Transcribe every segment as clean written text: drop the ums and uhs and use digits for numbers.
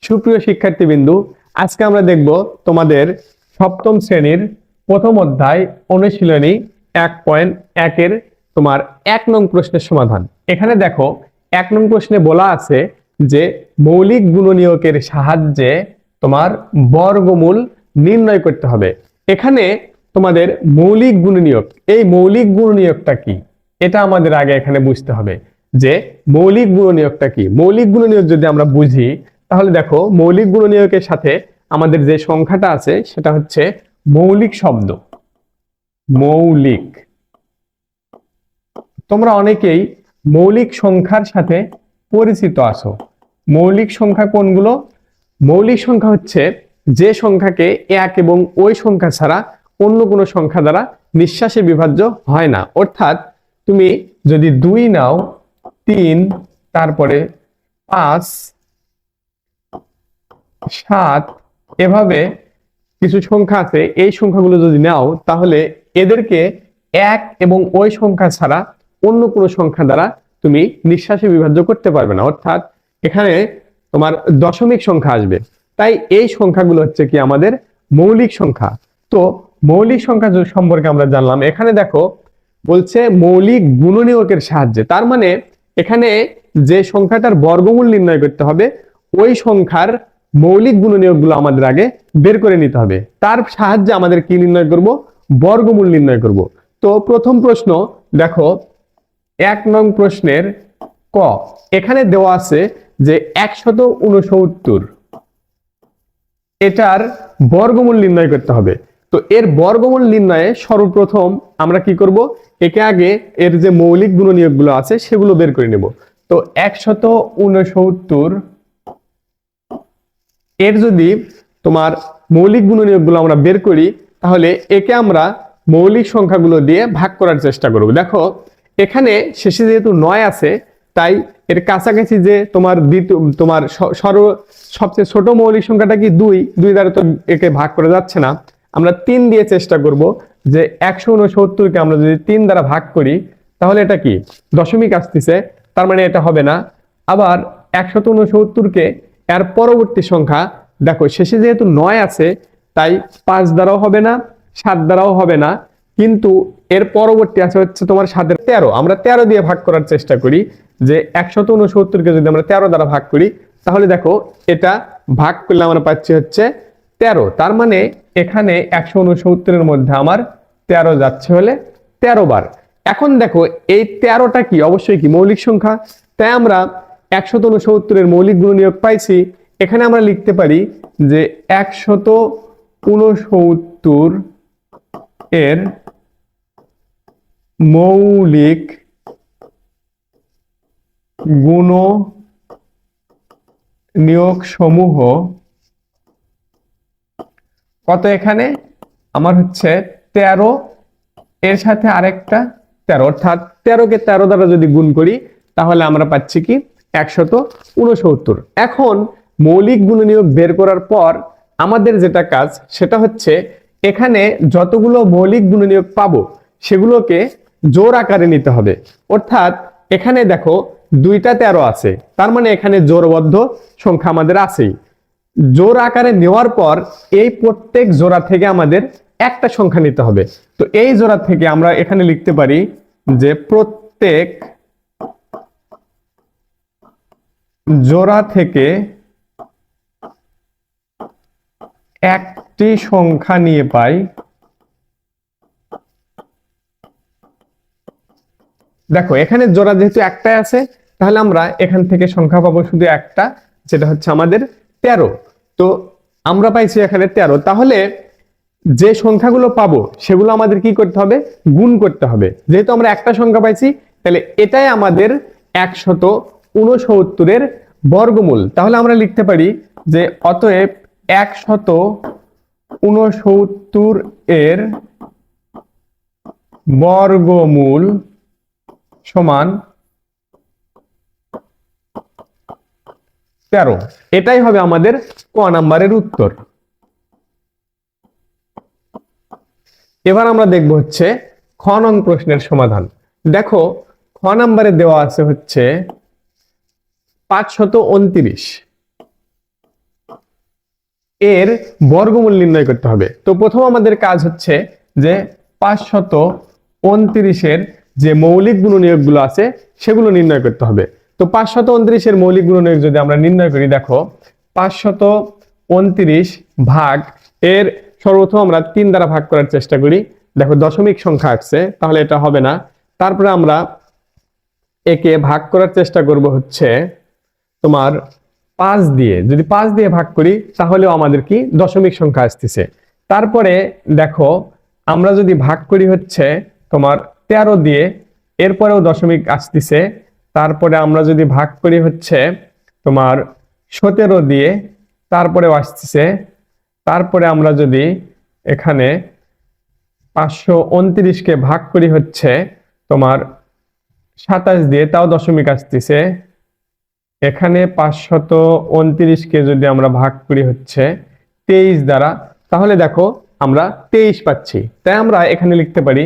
সুপ্রিয় শিক্ষার্থীবৃন্দু, আজকে আমরা দেখব তোমাদের সপ্তম শ্রেণীর প্রথম অধ্যায় অনুশীলনী 1.1 এর তোমার 1 নং প্রশ্নের সমাধান। এখানে দেখো 1 নং প্রশ্নে বলা আছে যে মৌলিক গুণনীয়কের সাহায্যে তোমার বর্গমূল নির্ণয় করতে হবে। এখানে তোমাদের মৌলিক গুণনীয়ক, এই মৌলিক গুণনীয়কটা কি এটা আমাদের আগে এখানে বুঝতে হবে যে মৌলিক গুণনীয়কটা কি। মৌলিক গুণনীয়ক যদি আমরা বুঝি তাহলে দেখো মৌলিক গুণনীয়কের সাথে আমাদের যে সংখ্যাটা আছে সেটা হচ্ছে মৌলিক শব্দ। মৌলিক, তোমরা অনেকেই মৌলিক সংখ্যার সাথে পরিচিত আছো। মৌলিক সংখ্যা কোনগুলো? মৌলিক সংখ্যা হচ্ছে যে সংখ্যাকে এক এবং ওই সংখ্যা ছাড়া অন্য কোনো সংখ্যা দ্বারা নিঃশ্বাসে বিভাজ্য হয় না। অর্থাৎ তুমি যদি 2 নাও, 3, তারপরে 5, 7, এভাবে কিছু সংখ্যা আছে, এই সংখ্যাগুলো যদি নাও তাহলে এদেরকে এক এবং ওই সংখ্যা ছাড়া অন্য কোনো সংখ্যা দ্বারা তুমি নিঃশ্বাসে বিভাজ্য করতে পারবে না। অর্থাৎ এখানে তোমার দশমিক সংখ্যা আসবে। তাই এই সংখ্যাগুলো হচ্ছে কি আমাদের মৌলিক সংখ্যা। তো মৌলিক সংখ্যা সম্পর্কে আমরা জানলাম। এখানে দেখো বলছে মৌলিক গুণনীয়কের সাহায্যে, তার মানে এখানে যে সংখ্যাটার বর্গমূল নির্ণয় করতে হবে ওই সংখ্যার মৌলিক গুণনীয়কগুলো আমাদের আগে বের করে নিতে হবে। তার সাহায্যে আমাদের কি নির্ণয় করব? বর্গমূল নির্ণয় করব। তো প্রথম প্রশ্ন দেখো 1 নং প্রশ্নের ক, এখানে দেওয়া আছে যে 169, এটার বর্গমূল নির্ণয় করতে হবে। তো এর বর্গমূল নির্ণয়ে সর্বপ্রথম আমরা কি করব? একে আগে এর যে মৌলিক গুণনীয়কগুলো আছে সেগুলো বের করে নেব। তো 169 এর যদি তোমার মৌলিক গুণনীয়কগুলো আমরা বের করি তাহলে একে আমরা মৌলিক সংখ্যাগুলো দিয়ে ভাগ করার চেষ্টা করব। দেখো এখানে শেষে যেহেতু 9 আছে তাই এর কাছাকাছি যে তোমার সবচেয়ে ছোট মৌলিক সংখ্যাটা কি 2 দ্বারা তো একে ভাগ করা যাচ্ছে না। আমরা 3 দিয়ে চেষ্টা করব যে 169কে আমরা যদি 3 দ্বারা ভাগ করি তাহলে এটা কি দশমিক আসতেছে, তার মানে এটা হবে না। আবার 169কে এর পরবর্তী সংখ্যা দেখো শেষে যেহেতু 9 আছে তাই 5 দ্বারাও হবে না, 7 দ্বারাও হবে না, কিন্তু এর পরবর্তী আছে হচ্ছে তোমার 7 এর 13। আমরা 13 দিয়ে ভাগ করার চেষ্টা করি যে 169কে যদি আমরা 13 দ্বারা ভাগ করি তাহলে দেখো এটা ভাগ করলে আমরা পাচ্ছি হচ্ছে 13। তার মানে এখানে 169 এর মধ্যে আমার 13 যাচ্ছে হলে 13 বার। এখন দেখো এই 13টা কি? অবশ্যই কি মৌলিক সংখ্যা। তাই আমরা 169 এর মৌলিক গুণনীয়ক পাইছি। এখানে আমরা লিখতে পারি যে 169 এর মৌলিক গুণনীয়ক সমূহ কত? এখানে আমার হচ্ছে 13, এর সাথে আরেকটা 13, অর্থাৎ 13কে 13 দ্বারা যদি গুণ করি তাহলে আমরা পাচ্ছি কি 169। এখন মৌলিক গুণনীয়ক বের করার পর আমাদের যেটা কাজ সেটা হচ্ছে এখানে যতগুলো মৌলিক গুণনীয়ক পাবো সেগুলোকে জোড় আকারে নিতে হবে। অর্থাৎ এখানে দেখো 2টা 13 আছে, তার মানে এখানে জোড়বদ্ধ সংখ্যা আমাদের আছেই। জোড় আকারে নেওয়ার পর এই প্রত্যেক জোড়া থেকে আমাদের একটা সংখ্যা নিতে হবে। তো এই জোড়া থেকে আমরা এখানে লিখতে পারি যে প্রত্যেক জোড়া থেকে একটি সংখ্যা নিয়ে পাই। দেখো এখানে জোড়া যেহেতু একটাই আছে তাহলে আমরা এখান থেকে সংখ্যা পাবো শুধু একটা, যেটা হচ্ছে আমাদের 13। তো আমরা পাইছি এখানে 13। তাহলে যে সংখ্যাগুলো পাবো সেগুলো আমাদের কি করতে হবে? গুণ করতে হবে। যেহেতু আমরা একটা সংখ্যা পাইছি তাহলে এটাই আমাদের 169 এর বর্গমূল। তাহলে আমরা লিখতে পারি যে অতএব 169 এর বর্গমূল সমান 13। এটাই হবে আমাদের ক নাম্বারের উত্তর। এবার আমরা দেখব হচ্ছে খ নং প্রশ্নের সমাধান। দেখো খ নাম্বারে দেওয়া আছে হচ্ছে 529। এর বর্গমূল নির্ণয় করতে হবে। তো প্রথম আমাদের কাজ হচ্ছে যে 529-এর যে মৌলিক গুণনীয়কগুলো আছে সেগুলো নির্ণয় করতে হবে। তো 529-এর মৌলিক গুণনীয়ক যদি আমরা নির্ণয় করি, দেখো 529 ভাগ এর সর্বপ্রথম আমরা 3 দ্বারা ভাগ করার চেষ্টা করি। দেখো দশমিক সংখ্যা আসছে, তাহলে এটা হবে না। তারপরে আমরা একে ভাগ করার চেষ্টা করব হচ্ছে তোমার 5 দিয়ে। যদি 5 দিয়ে ভাগ করি তাহলেও আমাদের কি দশমিক সংখ্যা আসতেছে। তারপরে দেখো আমরা যদি ভাগ করি হচ্ছে তোমার 13 দিয়ে, এরপরেও দশমিক আসতেছে। তারপরে আমরা যদি ভাগ করি হচ্ছে তোমার 17 দিয়ে, তারপরেও আসতেছে। তারপরে আমরা যদি এখানে 529-কে ভাগ করি হচ্ছে তোমার 27 দিয়ে, তাও দশমিক আসতেছে। এখানে 529-কে যদি আমরা ভাগ করি হচ্ছে 23 দ্বারা, তাহলে দেখো আমরা 23 পাচ্ছি। তাই আমরা এখানে লিখতে পারি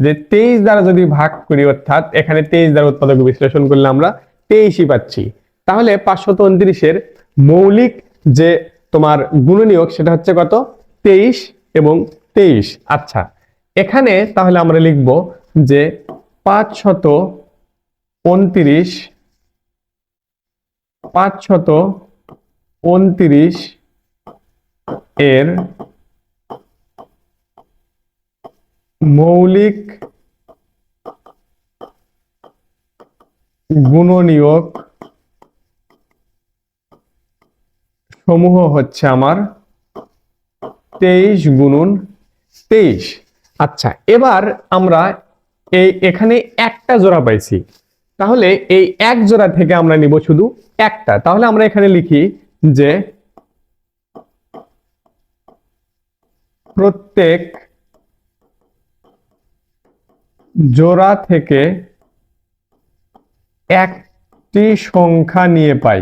যে 23 দ্বারা যদি ভাগ করি, অর্থাৎ এখানে 23 দ্বারা উৎপাদক বিশ্লেষণ করলে আমরা 23ই পাচ্ছি। তাহলে 529-এর মৌলিক যে তোমার গুণনীয়ক সেটা হচ্ছে কত? 23 এবং 23। আচ্ছা, এখানে তাহলে আমরা লিখব যে 529 এর মৌলিক গুণনীয়ক সমূহ হচ্ছে আমার 23 গুণন 23। আচ্ছা, এবার আমরা এখানে একটা জোড়া পাইছি, তাহলে এই এক জোড়া থেকে আমরা নিব শুধু একটা। তাহলে আমরা এখানে লিখি যে প্রত্যেক জোড়া থেকে একটি সংখ্যা নিয়ে পাই।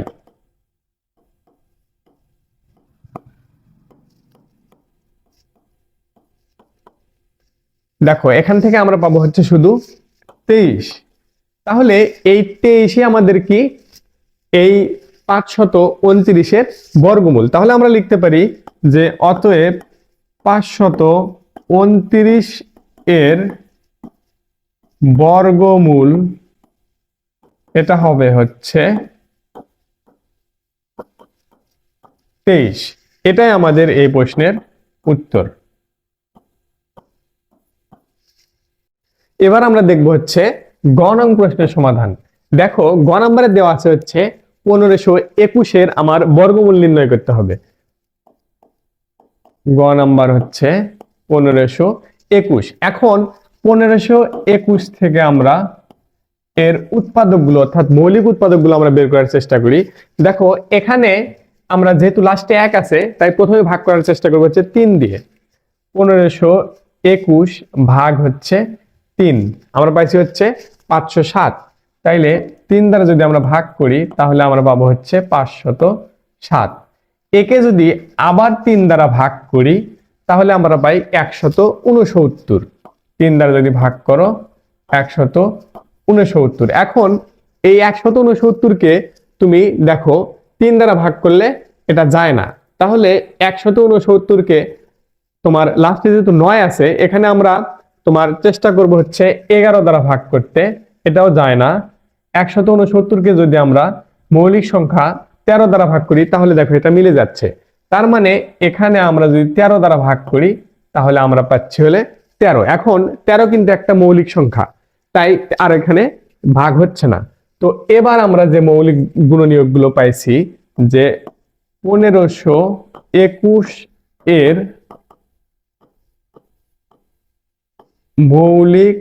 দেখো এখান থেকে আমরা পাবো হচ্ছে শুধু 23। তাহলে এই 23ই আমাদের কি? এই 529-এর বর্গমূল। তাহলে আমরা লিখতে পারি যে অতএব 529 এর বর্গমূল এটা হবে হচ্ছে 23। এটাই আমাদের এই প্রশ্নের উত্তর। এবার আমরা দেখব হচ্ছে গ নং প্রশ্নের সমাধান। দেখো গ নম্বরে দেওয়া আছে হচ্ছে 1521-এর আমার বর্গমূল নির্ণয় করতে হবে। গ নাম্বার হচ্ছে 1521। এখন 1521 থেকে আমরা এর উৎপাদকগুলো অর্থাৎ মৌলিক উৎপাদকগুলো আমরা বের করার চেষ্টা করি। দেখো এখানে আমরা যেহেতু লাস্টে 1 আছে, তাই প্রথমে ভাগ করার চেষ্টা করবো হচ্ছে 3 দিয়ে। 1521 ভাগ হচ্ছে 3, আমরা পাইছি হচ্ছে 507। তাইলে 3 দ্বারা যদি আমরা ভাগ করি তাহলে আমরা পাবো হচ্ছে 507। একে যদি আবার 3 দ্বারা ভাগ করি তাহলে আমরা পাই 169। 3 দ্বারা যদি ভাগ করো 169। এখন এই 169-কে তুমি দেখো 3 দ্বারা ভাগ করলে এটা যায় না। তাহলে 169-কে তোমার লাস্টে যেহেতু 9 আছে, এখানে আমরা তোমার চেষ্টা করব হচ্ছে 11 দ্বারা ভাগ করতে, এটাও যায় না। 169-কে যদি আমরা মৌলিক সংখ্যা 13 দ্বারা ভাগ করি তাহলে দেখো এটা মিলে যাচ্ছে। তার মানে এখানে আমরা যদি 13 দ্বারা ভাগ করি তাহলে আমরা পাচ্ছি হলে 13। এখন 13 কিন্তু একটা মৌলিক সংখ্যা, তাই আর এখানে ভাগ হচ্ছে না। তো এবার আমরা যে মৌলিক গুণনীয়কগুলো পাইছি যে 1521 এর মৌলিক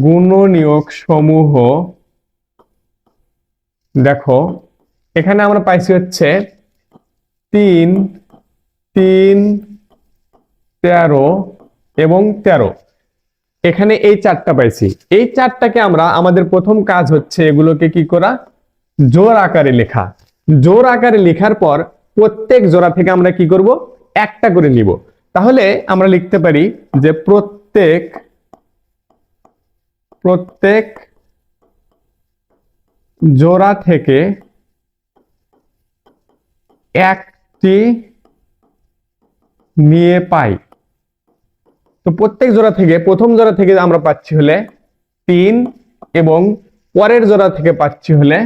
গুণনীয়ক সমূহ, দেখো এখানে আমরা পাইছি হচ্ছে 3, 3, 13 এবং 13। এখানে এই 4টা পাইছি। এই 4টাকে আমরা আমাদের প্রথম কাজ হচ্ছে এগুলোকে কি করা? জোড় আকারে লেখা। জোড় আকারে লেখার পর প্রত্যেক জোড়া থেকে আমরা কি করব? একটা করে নিব। তাহলে আমরা লিখতে পারি যে প্রত্যেক জোড়া থেকে একটি নিয়ে পাই। তো প্রত্যেক জোড়া থেকে প্রথম জোড়া থেকে আমরা পাচ্ছি হলে 3 এবং পরের জোড়া থেকে পাচ্ছি হলে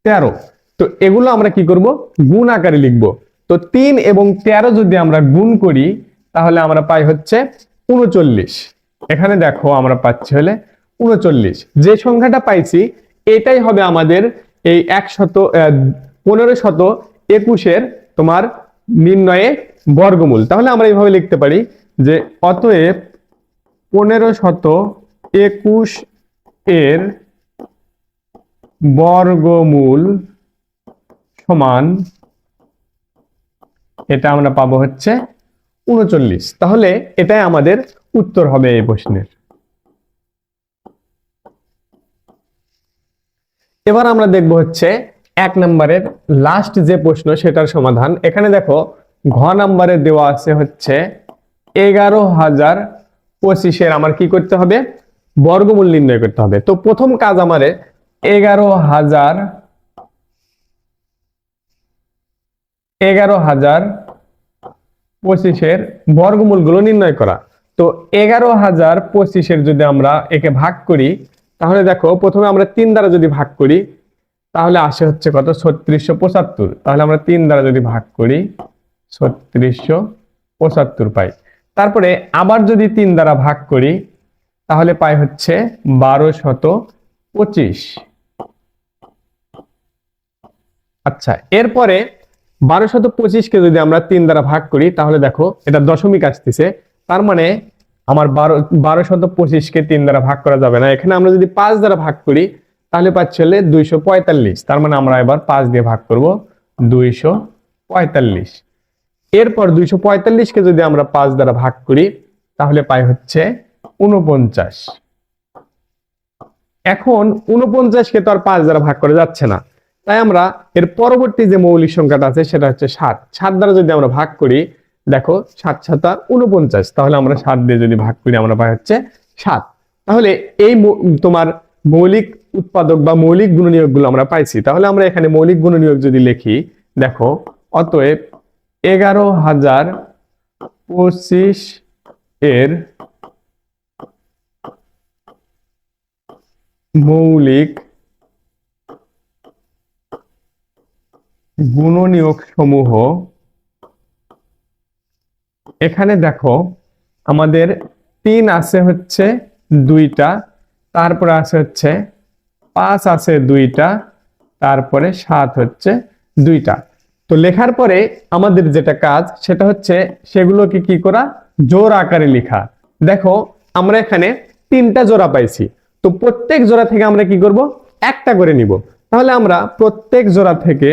13। তো এগুলো আমরা কি করব, গুণ আকারে লিখব। তো 3 এবং 13 যদি আমরা গুণ করি তাহলে আমরা পাই হচ্ছে 39। এখানে দেখো আমরা পাচ্ছি হলে 39। যে সংখ্যাটা পাইছি এটাই হবে আমাদের এই 1521 তোমার নির্ণয়ে বর্গমূল। তাহলে আমরা এইভাবে লিখতে পারি যে অতএব 1521 এর বর্গমূল সমান, এটা আমরা পাবো হচ্ছে 39। তাহলে এটাই আমাদের উত্তর হবে এই প্রশ্নের। এবার আমরা দেখব হচ্ছে 1 নম্বরের লাস্ট যে প্রশ্ন সেটার সমাধান। এখানে দেখো ঘ নম্বরে দেওয়া আছে হচ্ছে 11,025 আমার কি করতে হবে, বর্গমূল নির্ণয় করতে হবে। তো প্রথম কাজ আমার 11,025 বর্গমূল গুলো নির্ণয় করা। তো 11,025 যদি আমরা একে ভাগ করি তাহলে দেখো প্রথমে আমরা 3 দ্বারা যদি ভাগ করি তাহলে আসে হচ্ছে কত, 3675। তাহলে আমরা 3 দ্বারা যদি ভাগ করি 3675 পাই। তারপরে আবার যদি 3 দ্বারা ভাগ করি তাহলে পাই হচ্ছে 1225। আচ্ছা, এরপরে 1225 যদি আমরা 3 দ্বারা ভাগ করি তাহলে দেখো এটা দশমিক আসতেছে। তার মানে আমার 1225 3 দ্বারা ভাগ করা যাবে না। এখানে আমরা যদি 5 দ্বারা ভাগ করি তাহলে পাচ্ছি হলে 245। তার মানে আমরা এবার 5 দিয়ে ভাগ করব, 245। এরপর 245 যদি আমরা 5 দ্বারা ভাগ করি তাহলে পাই হচ্ছে 49। এখন 49 তো আর 5 দ্বারা ভাগ করা যাচ্ছে না, তাই আমরা এর পরবর্তী যে মৌলিক সংখ্যাটা আছে সেটা হচ্ছে 7। 7 দ্বারা যদি আমরা ভাগ করি দেখো 7 7 49। তাহলে আমরা 7 দিয়ে যদি ভাগ করি আমরা পাই হচ্ছে 7। তাহলে এই তোমার মৌলিক উৎপাদক বা মৌলিক গুণনীয়ক গুলো আমরা পাইছি। তাহলে আমরা এখানে মৌলিক গুণনীয়ক যদি লিখি দেখো অতএব 11,025 এর মৌলিক গুণনীয়ক সমূহ। এখানে দেখো আমাদের 3 আছে হচ্ছে 2টা, তারপরে আছে হচ্ছে 5 আছে 2টা, তারপরে 7 হচ্ছে 2টা। তো লেখার পরে আমাদের যেটা কাজ সেটা হচ্ছে সেগুলোকে কি করা, জোড় আকারে লেখা। দেখো আমরা এখানে 3টা জোড়া পাইছি, তো প্রত্যেক জোড়া থেকে আমরা কি করব, একটা করে নিব। তাহলে আমরা প্রত্যেক জোড়া থেকে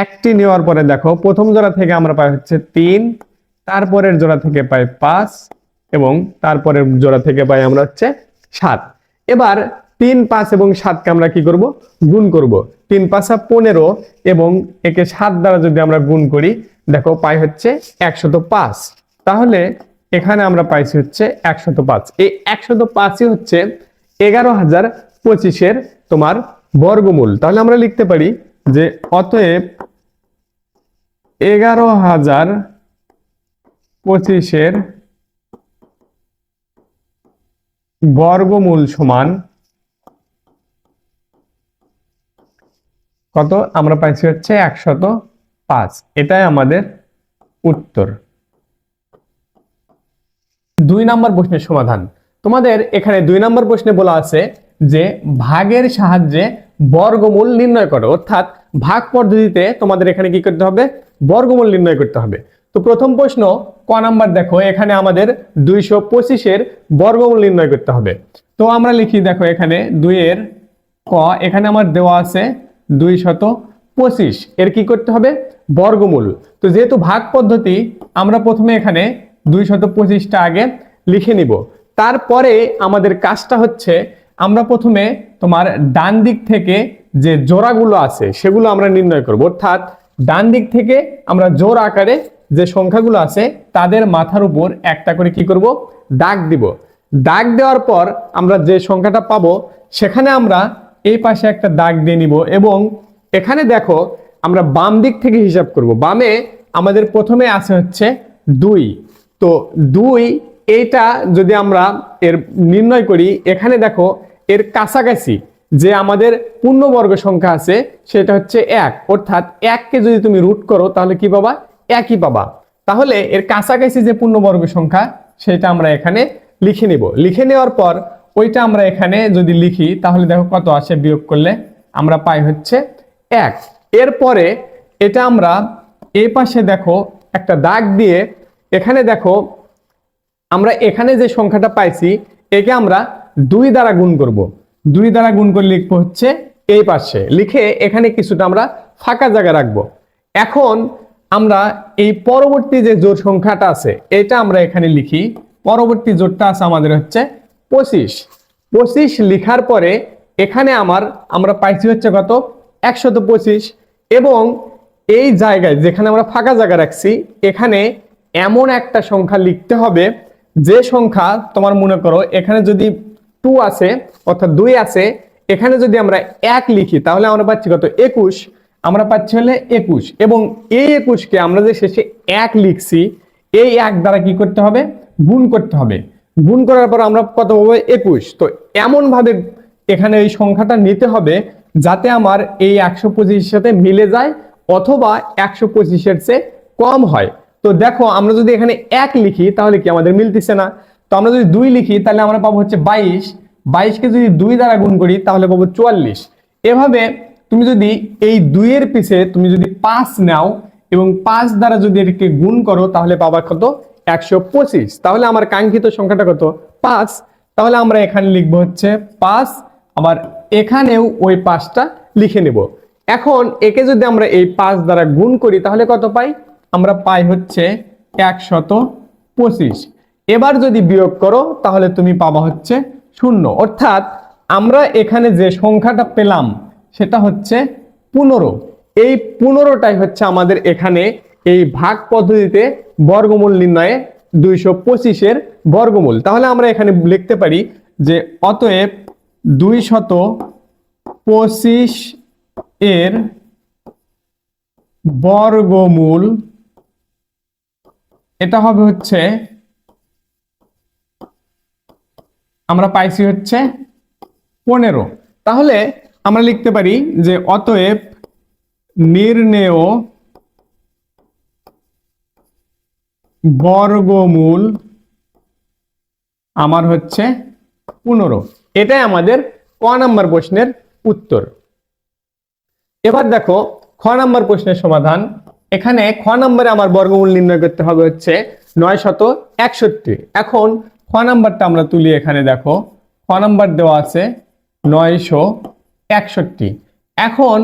একটি নেওয়ার পরে দেখো প্রথম জোড়া থেকে আমরা পাই হচ্ছে 3, তারপরের জোড়া থেকে পাই 5 এবং তারপরের জোড়া থেকে পাই আমরা হচ্ছে 7। এবার 3, 5 এবং 7 কে আমরা কি করব, গুণ করব। 3 5 15 এবং একে 7 দ্বারা যদি আমরা গুণ করি দেখো পাই হচ্ছে 105। তাহলে এখানে আমরা পাইছি হচ্ছে 105। এই 105ই হচ্ছে 11,025 তোমার বর্গমূল। তাহলে আমরা লিখতে পারি যে অতএব 11,025 বর্গমূল সমান কত, আমরা পাইছি হচ্ছে 105। এটাই আমাদের উত্তর। 2 নম্বর প্রশ্নের সমাধান। তোমাদের এখানে 2 নম্বর প্রশ্নে বলা আছে যে ভাগের সাহায্যে বর্গমূল নির্ণয় করো, অর্থাৎ ভাগ পদ্ধতিতে তোমাদের এখানে কি করতে হবে, বর্গমূল নির্ণয় করতে হবে। তো প্রথম প্রশ্ন ক নাম্বার দেখো এখানে আমাদের 225 বর্গমূল নির্ণয় করতে হবে। তো আমরা লিখি দেখো এখানে 2 এর ক, এখানে আমার দেওয়া আছে 225, এর কি করতে হবে, বর্গমূল। তো যেহেতু ভাগ পদ্ধতি আমরা প্রথমে এখানে 225টা আগে লিখে নিব। তারপরে আমাদের কাজটা হচ্ছে আমরা প্রথমে তোমার ডান দিক থেকে যে জোড়াগুলো আছে সেগুলো আমরা নির্ণয় করব, অর্থাৎ ডান দিক থেকে আমরা জোর আকারে যে সংখ্যাগুলো আছে তাদের মাথার উপর একটা করে কি করব, দাগ দিব। দাগ দেওয়ার পর আমরা যে সংখ্যাটা পাবো সেখানে আমরা এই পাশে একটা দাগ দিয়ে নিব এবং এখানে দেখো আমরা বাম দিক থেকে হিসাব করব। বামে আমাদের প্রথমে আছে হচ্ছে 2, তো 2 এইটা যদি আমরা এর নির্ণয় করি, এখানে দেখো এর কাছাকাছি যে আমাদের পূর্ণবর্গ সংখ্যা আছে সেটা হচ্ছে 1, অর্থাৎ 1 কে যদি তুমি রুট করো তাহলে কি পাবা, 1ই পাবা। তাহলে এর কাছাকাছি যে পূর্ণবর্গ সংখ্যা সেটা আমরা এখানে লিখে নিব। লিখে নেওয়ার পর ওইটা আমরা এখানে যদি লিখি তাহলে দেখো কত আসে, বিয়োগ করলে আমরা পাই হচ্ছে 1। এরপরে এটা আমরা এই পাশে দেখো একটা দাগ দিয়ে এখানে দেখো আমরা এখানে যে সংখ্যাটা পাইছি একে আমরা 2 দ্বারা গুণ করব। 2 দ্বারা গুণ করে লিখবো হচ্ছে এই পাশে, লিখে এখানে কিছুটা আমরা ফাঁকা জায়গা রাখবো। এখন আমরা এই পরবর্তী যে জোড় সংখ্যাটা আছে এটা আমরা এখানে লিখি। পরবর্তী জোড়টা আছে আমাদের হচ্ছে 25। 25 লিখার পরে এখানে আমরা পাইছি হচ্ছে কত, 125। এবং এই জায়গায় যেখানে আমরা ফাঁকা জায়গা রাখছি এখানে এমন একটা সংখ্যা লিখতে হবে যে সংখ্যা তোমার মনে করো এখানে যদি 2 আছে অর্থাৎ 2 আছে, এখানে যদি আমরা 1 লিখি তাহলে আমরা পাচ্ছি কত, 21। আমরা পাচ্ছি হলে 21 এবং এই 21 কে আমরা যে শেষে 1 লিখছি এই 1 দ্বারা কি করতে হবে, গুণ করতে হবে। গুণ করার পর আমরা কত পাবো, 21। তো এমন ভাবে এখানে এই সংখ্যাটা নিতে হবে যাতে আমার এই 125 এর সাথে মিলে যায় অথবা 125 এর চেয়ে কম হয়। তো দেখো আমরা যদি এখানে 1 লিখি তাহলে কি আমাদের মিলতেছে না, তো আমরা যদি 2 লিখি তাহলে আমরা পাবো হচ্ছে 22। 22 কে যদি 2 দ্বারা গুণ করি তাহলে পাবো 44। এভাবে তুমি যদি এই 2 এর পিছে তুমি যদি 5 নাও এবং 5 দ্বারা যদি এটাকে গুণ করো তাহলে পাবা কত, 125। তাহলে আমার কাঙ্ক্ষিত সংখ্যাটা কত, 5। তাহলে আমরা এখানে লিখবো হচ্ছে 5, আবার এখানেও ওই 5টা লিখে নেব। এখন একে যদি আমরা এই 5 দ্বারা গুণ করি তাহলে কত পাই, আমরা পাই হচ্ছে 125। এবার যদি বিয়োগ করো তাহলে তুমি পাবা হচ্ছে 0। অর্থাৎ আমরা এখানে যে সংখ্যাটা পেলাম সেটা হচ্ছে 15। এই 15টাই হচ্ছে আমাদের এখানে এই ভাগ পদ্ধতিতে বর্গমূল নির্ণয়ে 225 এর বর্গমূল। তাহলে আমরা এখানে লিখতে পারি যে অতএব 225 এর বর্গমূল এটা হবে হচ্ছে, আমরা পাইছি হচ্ছে 15। তাহলে আমরা লিখতে পারি যে অতএব নির্ণেয় বর্গমূল আমার হচ্ছে 15। এটাই আমাদের ক নাম্বার প্রশ্নের উত্তর। এবার দেখো খ নাম্বার প্রশ্নের সমাধান। এখানে খ নম্বরে আমার বর্গমূল নির্ণয় করতে হবে হচ্ছে 961। এখন খ নাম্বারটা আমরা তুলি, এখানে দেখো খ নাম্বার দেওয়া আছে 961। এখন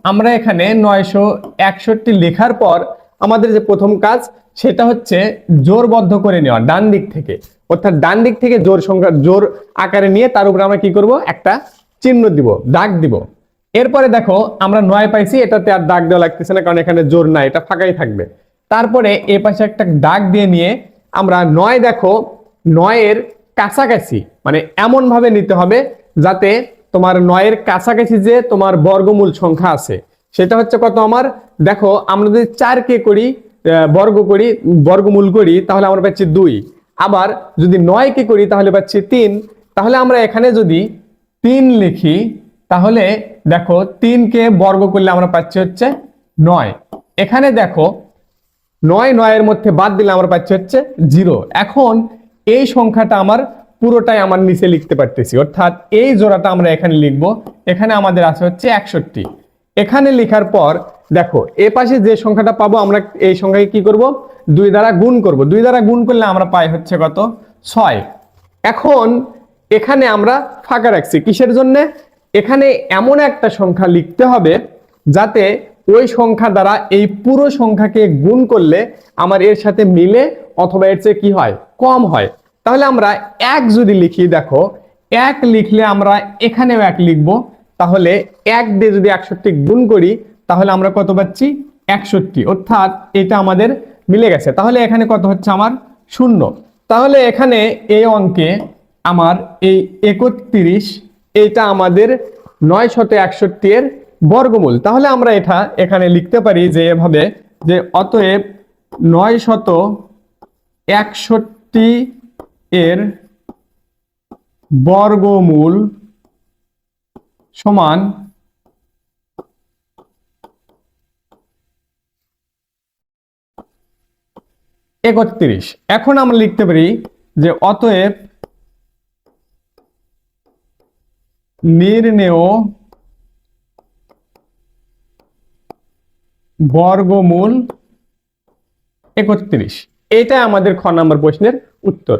আমরা এখানে 961 লেখার পর আমাদের যে প্রথম কাজ সেটা হচ্ছে জোরবদ্ধ করে নেওয়া ডান দিক থেকে, অর্থাৎ ডান দিক থেকে জোর সংখ্যা জোর আকারে নিয়ে তার উপরে আমরা কি করব, একটা চিহ্ন দিব, দাগ দিব। এরপরে দেখো আমরা 9 পাইছি, এটাতে আর দাগ দেওয়া লাগতেছে না কারণ এখানে জোর নাই, এটা ফাঁকাই থাকবে। তারপরে এই পাশে একটা দাগ দিয়ে নিয়ে আমরা 9 দেখো 9 এর কাছাকাছি, মানে এমন ভাবে নিতে হবে যাতে তোমার 9 এর কাছাকাছি যে তোমার বর্গমূল সংখ্যা আছে সেটা হচ্ছে কত আমার, দেখো আমরা যদি 4 কে করি বর্গমূল করি তাহলে আমরা পাচ্ছি 2, আবার যদি 9 কে করি তাহলে পাচ্ছি 3। তাহলে আমরা এখানে যদি 3 লিখি তাহলে দেখো 3 কে বর্গ করলে আমরা পাচ্ছি হচ্ছে 9। এখানে দেখো 9 এর মধ্যে বাদ দিলে আমরা পাচ্ছি হচ্ছে 0। এখন এই সংখ্যাটা আমার পুরোটাই আমার নিচে লিখতে পারতেছি, অর্থাৎ এই জোড়াটা আমরা এখানে লিখব। এখানে আমাদের আছে হচ্ছে 61। এখানে লেখার পর দেখো এ পাশে যে সংখ্যাটা পাবো আমরা এই সংখ্যাকে কি করব, 2 দ্বারা গুণ করব। 2 দ্বারা গুণ করলে আমরা পাই হচ্ছে কত, 6। এখন এখানে আমরা ফাঁকা রাখছি কিসের জন্য, এখানে এমন একটা সংখ্যা লিখতে হবে যাতে ওই সংখ্যা দ্বারা এই পুরো সংখ্যাকে গুণ করলে আমার এর সাথে মিলে অথবা এর চেয়ে কি হয়, কম হয়। তাহলে আমরা 1 যদি লিখি, দেখো 1 লিখলে আমরা এখানেও 1 লিখবো। তাহলে 1 দিয়ে যদি 61 গুণ করি তাহলে আমরা কত পাচ্ছি, 61, অর্থাৎ এটা আমাদের মিলে গেছে। তাহলে এখানে কত হচ্ছে আমার 0। তাহলে এখানে এই অঙ্কে আমার এই 31, এটা আমাদের 961 এর বর্গমূল। তাহলে আমরা এটা এখানে লিখতে পারি যে এভাবে, যে অতএব 961 এর বর্গমূল সমান 31। এখন আমরা লিখতে পারি যে অতএব নির্ণেয় বর্গমূল 31। এটা আমাদের খ নম্বর প্রশ্নের উত্তর।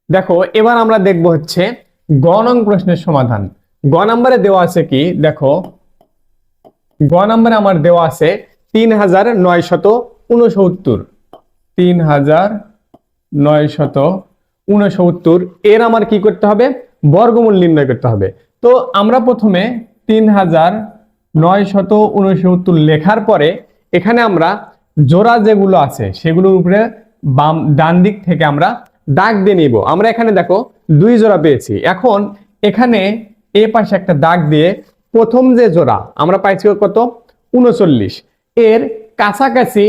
দেখো এবার আমরা দেখব হচ্ছে গ নং প্রশ্নের সমাধান। গ নম্বরে দেওয়া আছে কি, দেখো গ নম্বরে আমার দেওয়া আছে 3969। 3969 এর আমার কি করতে হবে, বর্গমূল নির্ণয় করতে হবে। তো আমরা প্রথমে 3969 লেখার পরে এখানে আমরা জোড়া যেগুলো আছে সেগুলোর উপরে ডান দিক থেকে আমরা দাগ দিয়ে নিব। আমরা এখানে দেখো 2 জোড়া পেয়েছি। এখন এখানে এ পাশে একটা দাগ দিয়ে প্রথম যে জোড়া আমরা পাইছি কত, 39, এর কাছাকাছি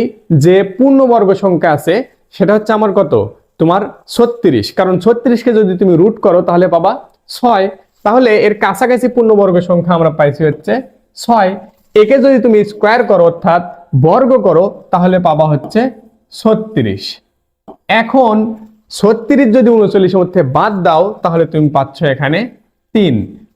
যে পূর্ণবর্গ সংখ্যা আছে সেটা হচ্ছে আমার কত, তোমার 36। কারণ 36কে যদি তুমি রুট করো তাহলে পাবা 6। তাহলে এর কাছাকাছি পূর্ণবর্গ সংখ্যা আমরা পাইছি হচ্ছে 6। একে যদি তুমি স্কোয়ার করো অর্থাৎ বর্গ করো তাহলে পাবা হচ্ছে 36। এখন 36 যদি 39 মধ্যে বাদ দাও তাহলে তুমি পাচ্ছ এখানে 3।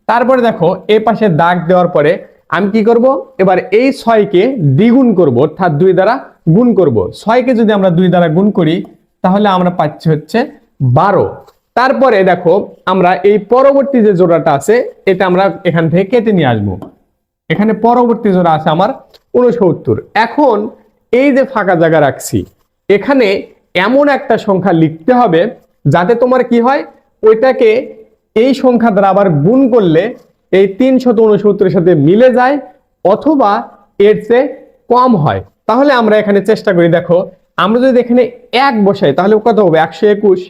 তারপরে দেখো এই পাশে দাগ দেওয়ার পরে আমি কি করব, এবার এই 6কে দ্বিগুণ করব, অর্থাৎ 2 দ্বারা গুণ করব। 6কে যদি আমরা 2 দ্বারা গুণ করি তাহলে আমরা পাচ্ছি হচ্ছে 12। তারপরে দেখো আমরা এই পরবর্তী যে জোড়াটা আছে এটা আমরা এখান থেকে কেটে নিয়ে আসবো। এখানে পরবর্তী জোড়া আছে আমার 69। এখন এই যে ফাঁকা জায়গা রাখছি এখানে এমন একটা সংখ্যা লিখতে হবে যাতে তোমার কি হয়, ওইটাকে এই সংখ্যা দ্বারা আবার গুণ করলে এই 369 এর সাথে মিলে যায় অথবা এর চেয়ে কম হয়। তাহলে আমরা এখানে চেষ্টা করি, দেখো আমরা যদি এখানে 1 বসাই তাহলে কত হবে, 121।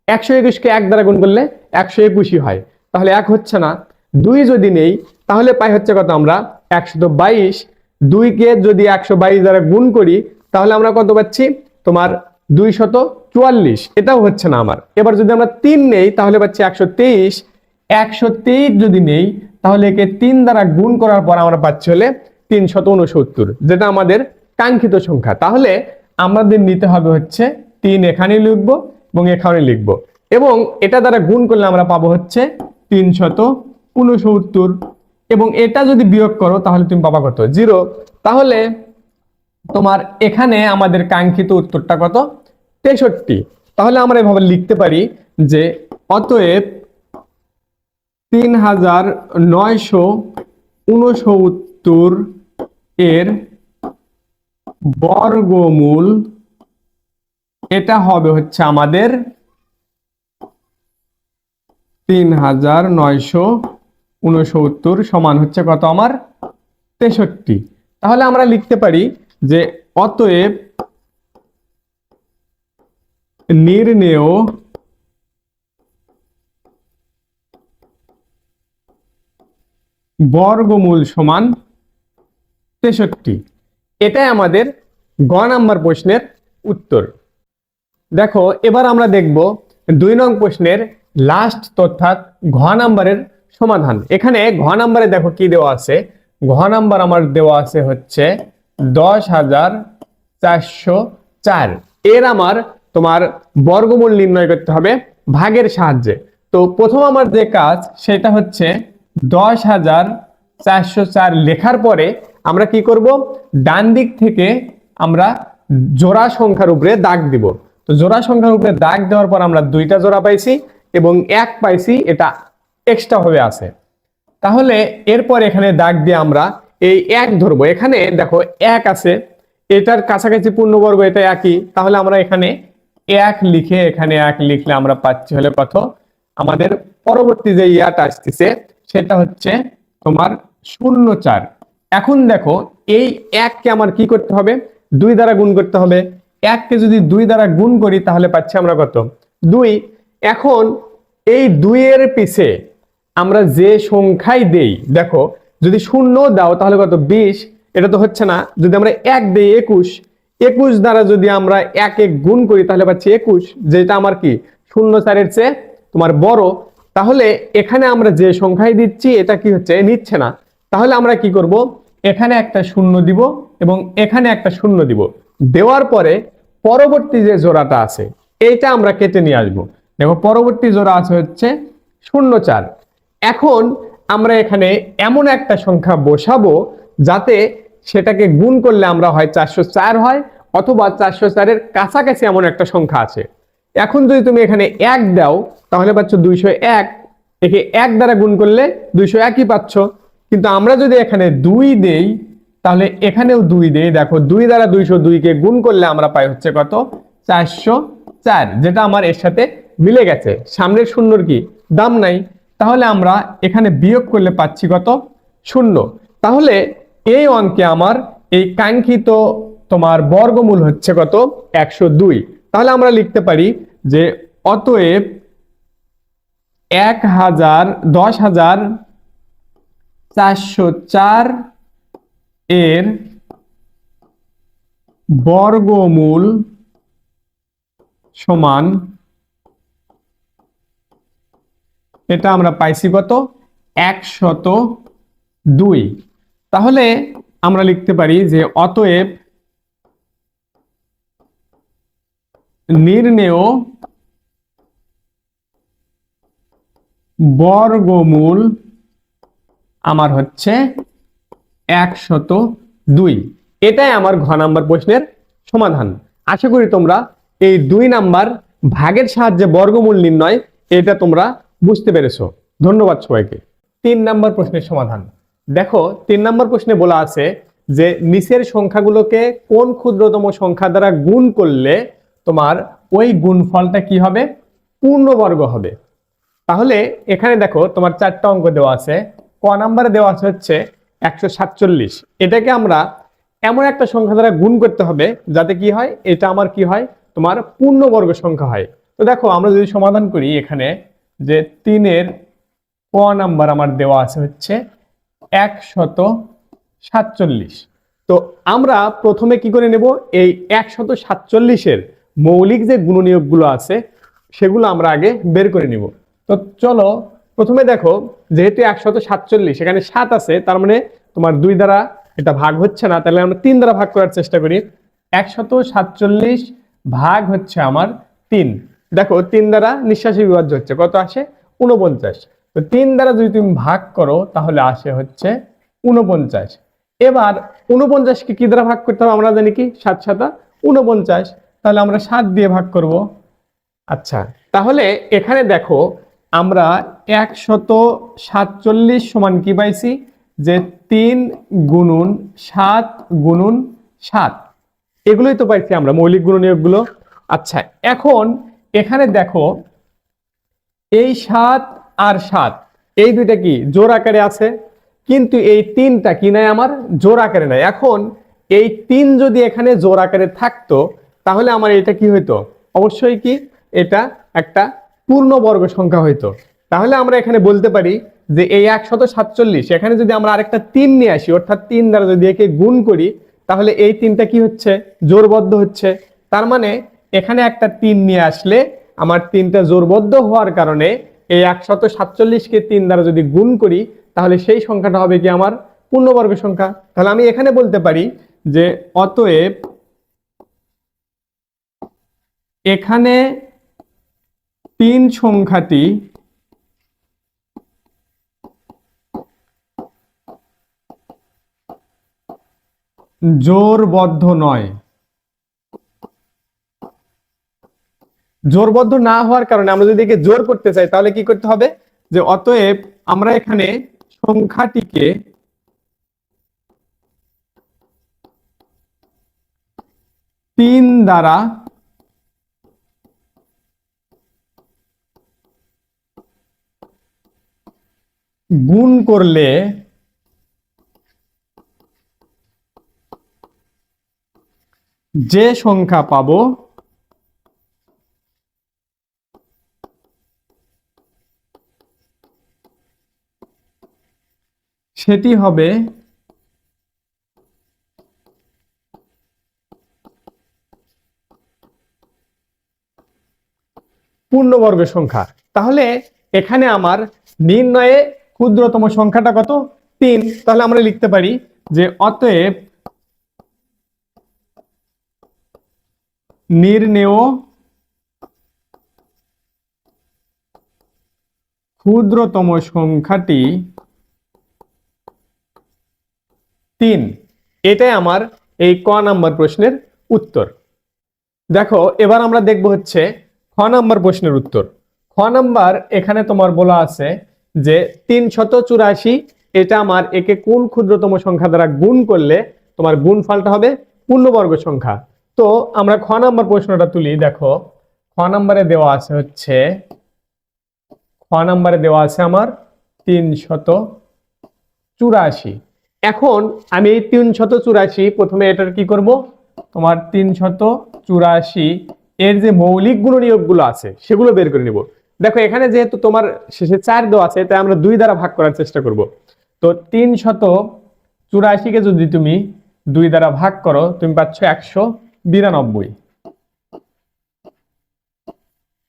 121কে 1 দ্বারা গুণ করলে 121ই হয়। তাহলে 1 হচ্ছে না। 2 যদি নেই তাহলে পাই হচ্ছে কত, আমরা 122। 2কে যদি 122 দ্বারা গুণ করি তাহলে আমরা কত পাচ্ছি, তোমার 244। এটাও হচ্ছে না আমার। এবার যদি আমরা 3 নেই তাহলে পাচ্ছি 123। 123 যদি নেই তাহলে একে 3 দ্বারা গুণ করার পর আমরা পাচ্ছি হলে 369, যেটা আমাদের কাঙ্ক্ষিত সংখ্যা। তাহলে আমাদের নিতে হবে হচ্ছে 3 এখানে লিখবো এবং এখানে লিখবো, এবং এটা দ্বারা গুণ করলে আমরা পাবো হচ্ছে 369, এবং এটা যদি বিয়োগ করো তাহলে তুমি পাবা কত, 0। তাহলে তোমার এখানে আমাদের কাঙ্ক্ষিত উত্তরটা কত, 63। তাহলে আমরা এভাবে লিখতে পারি যে অতএব 3969 এর বর্গমূল, এটা হবে হচ্ছে আমাদের 3969 সমান হচ্ছে কত, আমার 63। তাহলে আমরা লিখতে পারি যে অতএব নির্ণেয় বর্গমূল সমান 63। এটাই আমাদের গ নাম্বার প্রশ্নের উত্তর। দেখো এবার আমরা দেখব 2 নং প্রশ্নের লাস্ট অর্থাৎ ঘ নাম্বারের সমাধান। এখানে ঘ নাম্বারে দেখো কি দেওয়া আছে, ঘ নাম্বার আমার দেওয়া আছে হচ্ছে 10,404। এর আমার তোমার বর্গমূল নির্ণয় করতে হবে ভাগের সাহায্যে। তো প্রথম আমার যে কাজ সেটা হচ্ছে 10,404 লেখার পরে আমরা কি করব, ডান দিক থেকে আমরা জোড়া সংখ্যার উপরে দাগ দিব। তো জোড়া সংখ্যার উপরে দাগ দেওয়ার পর আমরা 2টা জোড়া পাইছি এবং 1 পাইছি, এটা এক্সট্রা ভাবে আছে। তাহলে এরপর এখানে দাগ দিয়ে আমরা এই 1 ধরবো। এখানে দেখো 1 আছে, এটার কাছাকাছি পূর্ণবর্গ, এটা একই। তাহলে আমরা এখানে 1 লিখে এখানে 1 লিখলে আমরা পাচ্ছি হলে কত, আমাদের পরবর্তী যে ইয়াটা আসতেছে সেটা হচ্ছে তোমার 04। এখন দেখো এই এককে আমার কি করতে হবে, 2 দ্বারা গুণ করতে হবে। এককে যদি 2 দ্বারা গুণ করি তাহলে পাচ্ছি আমরা কত, 2। এখন এই 2 এর পিছে আমরা যে সংখ্যাই দেই, দেখো যদি 0 দাও তাহলে কত, 20, এটা তো হচ্ছে না। যদি আমরা 1 দেই 21, 21 দ্বারা যদি আমরা 1 গুণ করি তাহলে পাচ্ছি 21, যেটা আমার কি 0 এর চেয়ে তোমার বড়। তাহলে এখানে আমরা যে সংখ্যাই দিচ্ছি এটা কি হচ্ছে, নিচ্ছে না। তাহলে আমরা কি করব, এখানে একটা 0 দিব এবং এখানে একটা 0 দিব। দেওয়ার পরে পরবর্তী যে জোড়াটা আছে এইটা আমরা কেটে নিয়ে আসবো। দেখো পরবর্তী জোড়া আছে হচ্ছে 0,4। এখন আমরা এখানে এমন একটা সংখ্যা বসাবো যাতে সেটাকে গুণ করলে আমরা হয় 404 হয়, অথবা 404 এর কাছাকাছি এমন একটা সংখ্যা আছে। এখন যদি তুমি এখানে 1 দাও তাহলে পাচ্ছ 201, একে 1 দ্বারা গুণ করলে 201ই পাচ্ছ। কিন্তু আমরা যদি এখানে 2 দেই তাহলে এখানেও 2 দেই, দেখো 2 দ্বারা 202 কে গুণ করলে আমরা পাই হচ্ছে কত, 404, যেটা আমার এর সাথে মিলে গেছে। সামনের শূন্যর কি দাম নাই, তাহলে আমরা এখানে বিয়োগ করলে পাচ্ছি কত, 0। তাহলে এই অঙ্কে আমার এই কাঙ্ক্ষিত তোমার বর্গমূল হচ্ছে কত, 102। তাহলে আমরা লিখতে পারি যে অতএব 10,404 এর বর্গমূল সমান, এটা আমরা পাইছি কত, 102। তাহলে আমরা লিখতে পারি যে অতএব নির্ণেয় বর্গমূল আমার হচ্ছে 102। এটাই আমার ঘ নাম্বার প্রশ্নের সমাধান। আশা করি তোমরা এই 2 নাম্বার ভাগের সাহায্যে বর্গমূল নির্ণয় এটা তোমরা বুঝতে পেরেছো। ধন্যবাদ সবাইকে। 3 নাম্বার প্রশ্নের সমাধান। দেখো 3 নাম্বার প্রশ্নে বলা আছে যে নিচের সংখ্যাগুলোকে কোন ক্ষুদ্রতম সংখ্যা দ্বারা গুণ করলে তোমার ওই গুণফলটা কি হবে, পূর্ণবর্গ হবে। তাহলে এখানে দেখো তোমার 4টা অঙ্ক দেওয়া আছে। ক নাম্বারে দেওয়া আছে হচ্ছে 147। এটাকে আমরা এমন একটা সংখ্যা দ্বারা গুণ করতে হবে যাতে কি হয়, এটা আমার কি হয়, তোমার পূর্ণবর্গ সংখ্যা হয়। তো দেখো আমরা যদি সমাধান করি এখানে যে 3 এর ক নাম্বার আমার দেওয়া আছে হচ্ছে 147। তো আমরা প্রথমে কি করে নেব, এই 147 এর মৌলিক যে গুণনীয়কগুলো আছে সেগুলো আমরা আগে বের করে নিব। তো চলো প্রথমে দেখো, যেহেতু 147 এখানে 7 আছে, তার মানে তোমার 2 দ্বারা এটা ভাগ হচ্ছে না, তাহলে আমরা 3 দ্বারা ভাগ করার চেষ্টা করি। 147 ভাগ হচ্ছে আমার 3। দেখো 3 দ্বারা নিঃশ্বাসী বিভাজ্য হচ্ছে, কত আসে, 49। তো 3 দ্বারা যদি তুমি ভাগ করো তাহলে আসে হচ্ছে 49। এবার 49 কে কি দ্বারা ভাগ করতে হবে, আমরা জানি কি 7 7 49, তাহলে আমরা 7 দিয়ে ভাগ করব। আচ্ছা, তাহলে এখানে দেখো আমরা 147 সমান কি পাইছি, যে 3 গুণন 7 গুণন 7, এগুলোই তো পাইছি আমরা মৌলিক গুণনীয়কগুলো। আচ্ছা, এখন এখানে দেখো এই 7 আর 7 এই দুইটা কি জোড় আকারে আছে, কিন্তু এই 3টা কি নাই, আমার জোড় আকারে নাই। এখন এই 3 যদি এখানে জোড় আকারে থাকতো তাহলে আমার এটা কি হইতো, অবশ্যই কি এটা একটা পূর্ণবর্গ সংখ্যা হইতো। তাহলে আমরা এখানে বলতে পারি যে এই 147 এখানে যদি আমরা আরেকটা 3 নিয়ে আসি, অর্থাৎ 3 দ্বারা যদি একে গুণ করি তাহলে এই 3টা কি হচ্ছে, জোড়বদ্ধ হচ্ছে। তার মানে এখানে একটা 3 নিয়ে আসলে আমার 3টা জোড়বদ্ধ হওয়ার কারণে এই 147কে 3 দ্বারা যদি গুণ করি তাহলে সেই সংখ্যাটা হবে কি আমার পূর্ণবর্গ সংখ্যা। তাহলে আমি এখানে বলতে পারি যে অতএব এখানে 3 সংখ্যাটি জোড়বদ্ধ নয়। জোড়বদ্ধ না হওয়ার কারণে আমরা যদি একে জোড় করতে চাই তাহলে কি করতে হবে, যে অতএব আমরা এখানে সংখ্যাটিকে তিন দ্বারা গুণ করলে যে সংখ্যা পাবো সেটি হবে পূর্ণবর্গ সংখ্যা। তাহলে এখানে আমার নির্ণয়ে ক্ষুদ্রতম সংখ্যাটা কত? 3। তাহলে আমরা লিখতে পারি যে অতএব নির্ণেয় ক্ষুদ্রতম সংখ্যাটি 3। এটাই আমার এই ক নাম্বার প্রশ্নের উত্তর। দেখো এবার আমরা দেখব হচ্ছে খ নাম্বার প্রশ্নের উত্তর। খ নাম্বার এখানে তোমার বলা আছে যে 384, এটা আমার একে কোন ক্ষুদ্রতম সংখ্যা দ্বারা গুণ করলে তোমার গুণফলটা হবে পূর্ণবর্গ সংখ্যা। তো আমরা খ নাম্বার প্রশ্নটা তুলি। দেখো খ নাম্বারে দেওয়া আছে হচ্ছে, খ নাম্বারে দেওয়া আছে আমার 384। এখন আমি এই 384 প্রথমে এটার কি করব, তোমার 384 এর যে মৌলিক গুণনীয়কগুলো আছে সেগুলো বের করে নিব। দেখো এখানে যেহেতু তোমার শেষে 4 দেওয়া আছে, তাই আমরা 2 দ্বারা ভাগ করার চেষ্টা করব। তো 384 কে যদি তুমি 2 দ্বারা ভাগ করো, তুমি পাচ্ছ 192।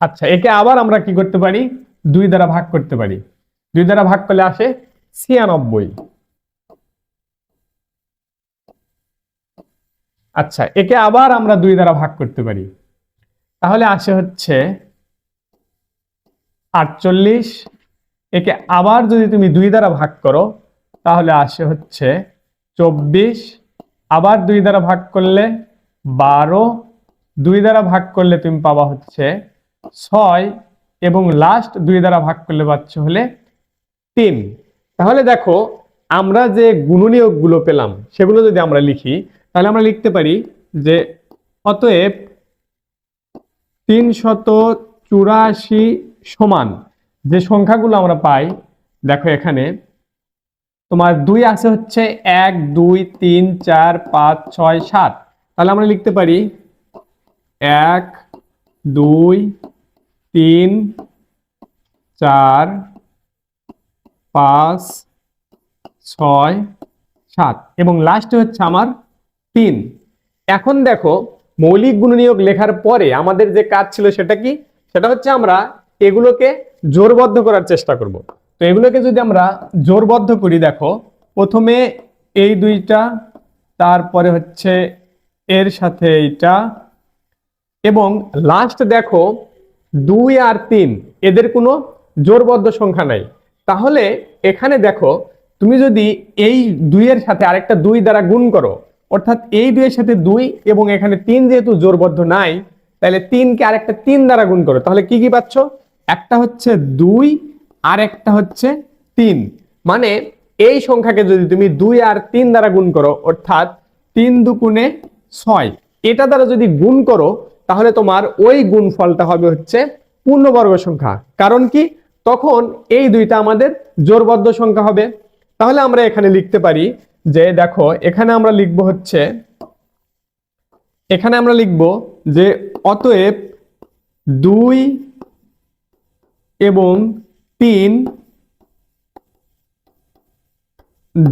আচ্ছা, একে আবার আমরা কি করতে পারি, 2 দ্বারা ভাগ করতে পারি। 2 দ্বারা ভাগ করলে আসে 96। আচ্ছা, একে আবার আমরা 2 দ্বারা ভাগ করতে পারি, তাহলে আসে হচ্ছে 48। একে আবার যদি তুমি 2 দ্বারা ভাগ করো, তাহলে আসে হচ্ছে 24। আবার 2 দ্বারা ভাগ করলে 12। 2 দ্বারা ভাগ করলে তুমি পাবা হচ্ছে 6, এবং লাস্ট 2 দ্বারা ভাগ করলে পাচ্ছ হলে 3। তাহলে দেখো আমরা যে গুণনীয়কগুলো পেলাম সেগুলো যদি আমরা লিখি, তাহলে আমরা লিখতে পারি যে অতএব 384 সমান যে সংখ্যাগুলো আমরা পাই, দেখো এখানে তোমার 2 আছে হচ্ছে 1 2 3 4 5 6 7। তাহলে আমরা লিখতে পারি 1 2 3 4 5 6 7, এবং লাস্টে হচ্ছে আমার 3। এখন দেখো মৌলিক গুণনীয়ক লেখার পরে আমাদের যে কাজ ছিল সেটা কি, সেটা হচ্ছে আমরা এগুলোকে জোড়বদ্ধ করার চেষ্টা করব। তো এগুলোকে যদি আমরা জোড়বদ্ধ করি, দেখো প্রথমে এই 2টা, তারপরে হচ্ছে এর সাথে এইটা, এবং লাস্ট দেখো 2 আর 3 এদের কোনো জোড়বদ্ধ সংখ্যা নাই। তাহলে এখানে দেখো তুমি যদি এই 2 এর সাথে আরেকটা 2 দ্বারা গুণ করো, অর্থাৎ এই 2 এর সাথে 2 এবং এখানে 3 যেহেতু জোড়বদ্ধ নাই, তাহলে 3 কে আরেকটা 3 দ্বারা গুণ করো, তাহলে কি কি পাচ্ছ, একটা হচ্ছে 2 আর একটা হচ্ছে 3। মানে এই সংখ্যাকে যদি তুমি 2 আর 3 দ্বারা গুণ করো, অর্থাৎ 3 দুগুণে 6, এটা দ্বারা যদি গুণ করো, তাহলে তোমার ওই গুণফলটা হবে হচ্ছে পূর্ণবর্গ সংখ্যা। কারণ কি, তখন এই 2টা আমাদের জোড়বদ্ধ সংখ্যা হবে। তাহলে আমরা এখানে লিখতে পারি যে দেখো এখানে আমরা লিখব হচ্ছে, এখানে আমরা লিখব যে অতএব 2 এবং 3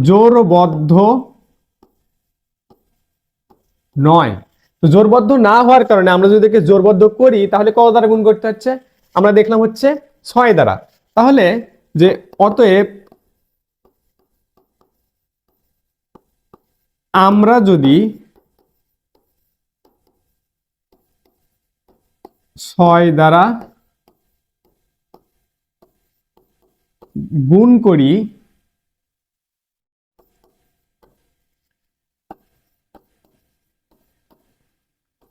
জোড়বদ্ধ নয়। তো জোড়বদ্ধ না হওয়ার কারণে আমরা যদি একে জোড়বদ্ধ করি, তাহলে কত দ্বারা গুণ করতে হচ্ছে, আমরা দেখলাম হচ্ছে 6 দ্বারা। তাহলে যে অতএব আমরা যদি 6 দ্বারা গুণ করি,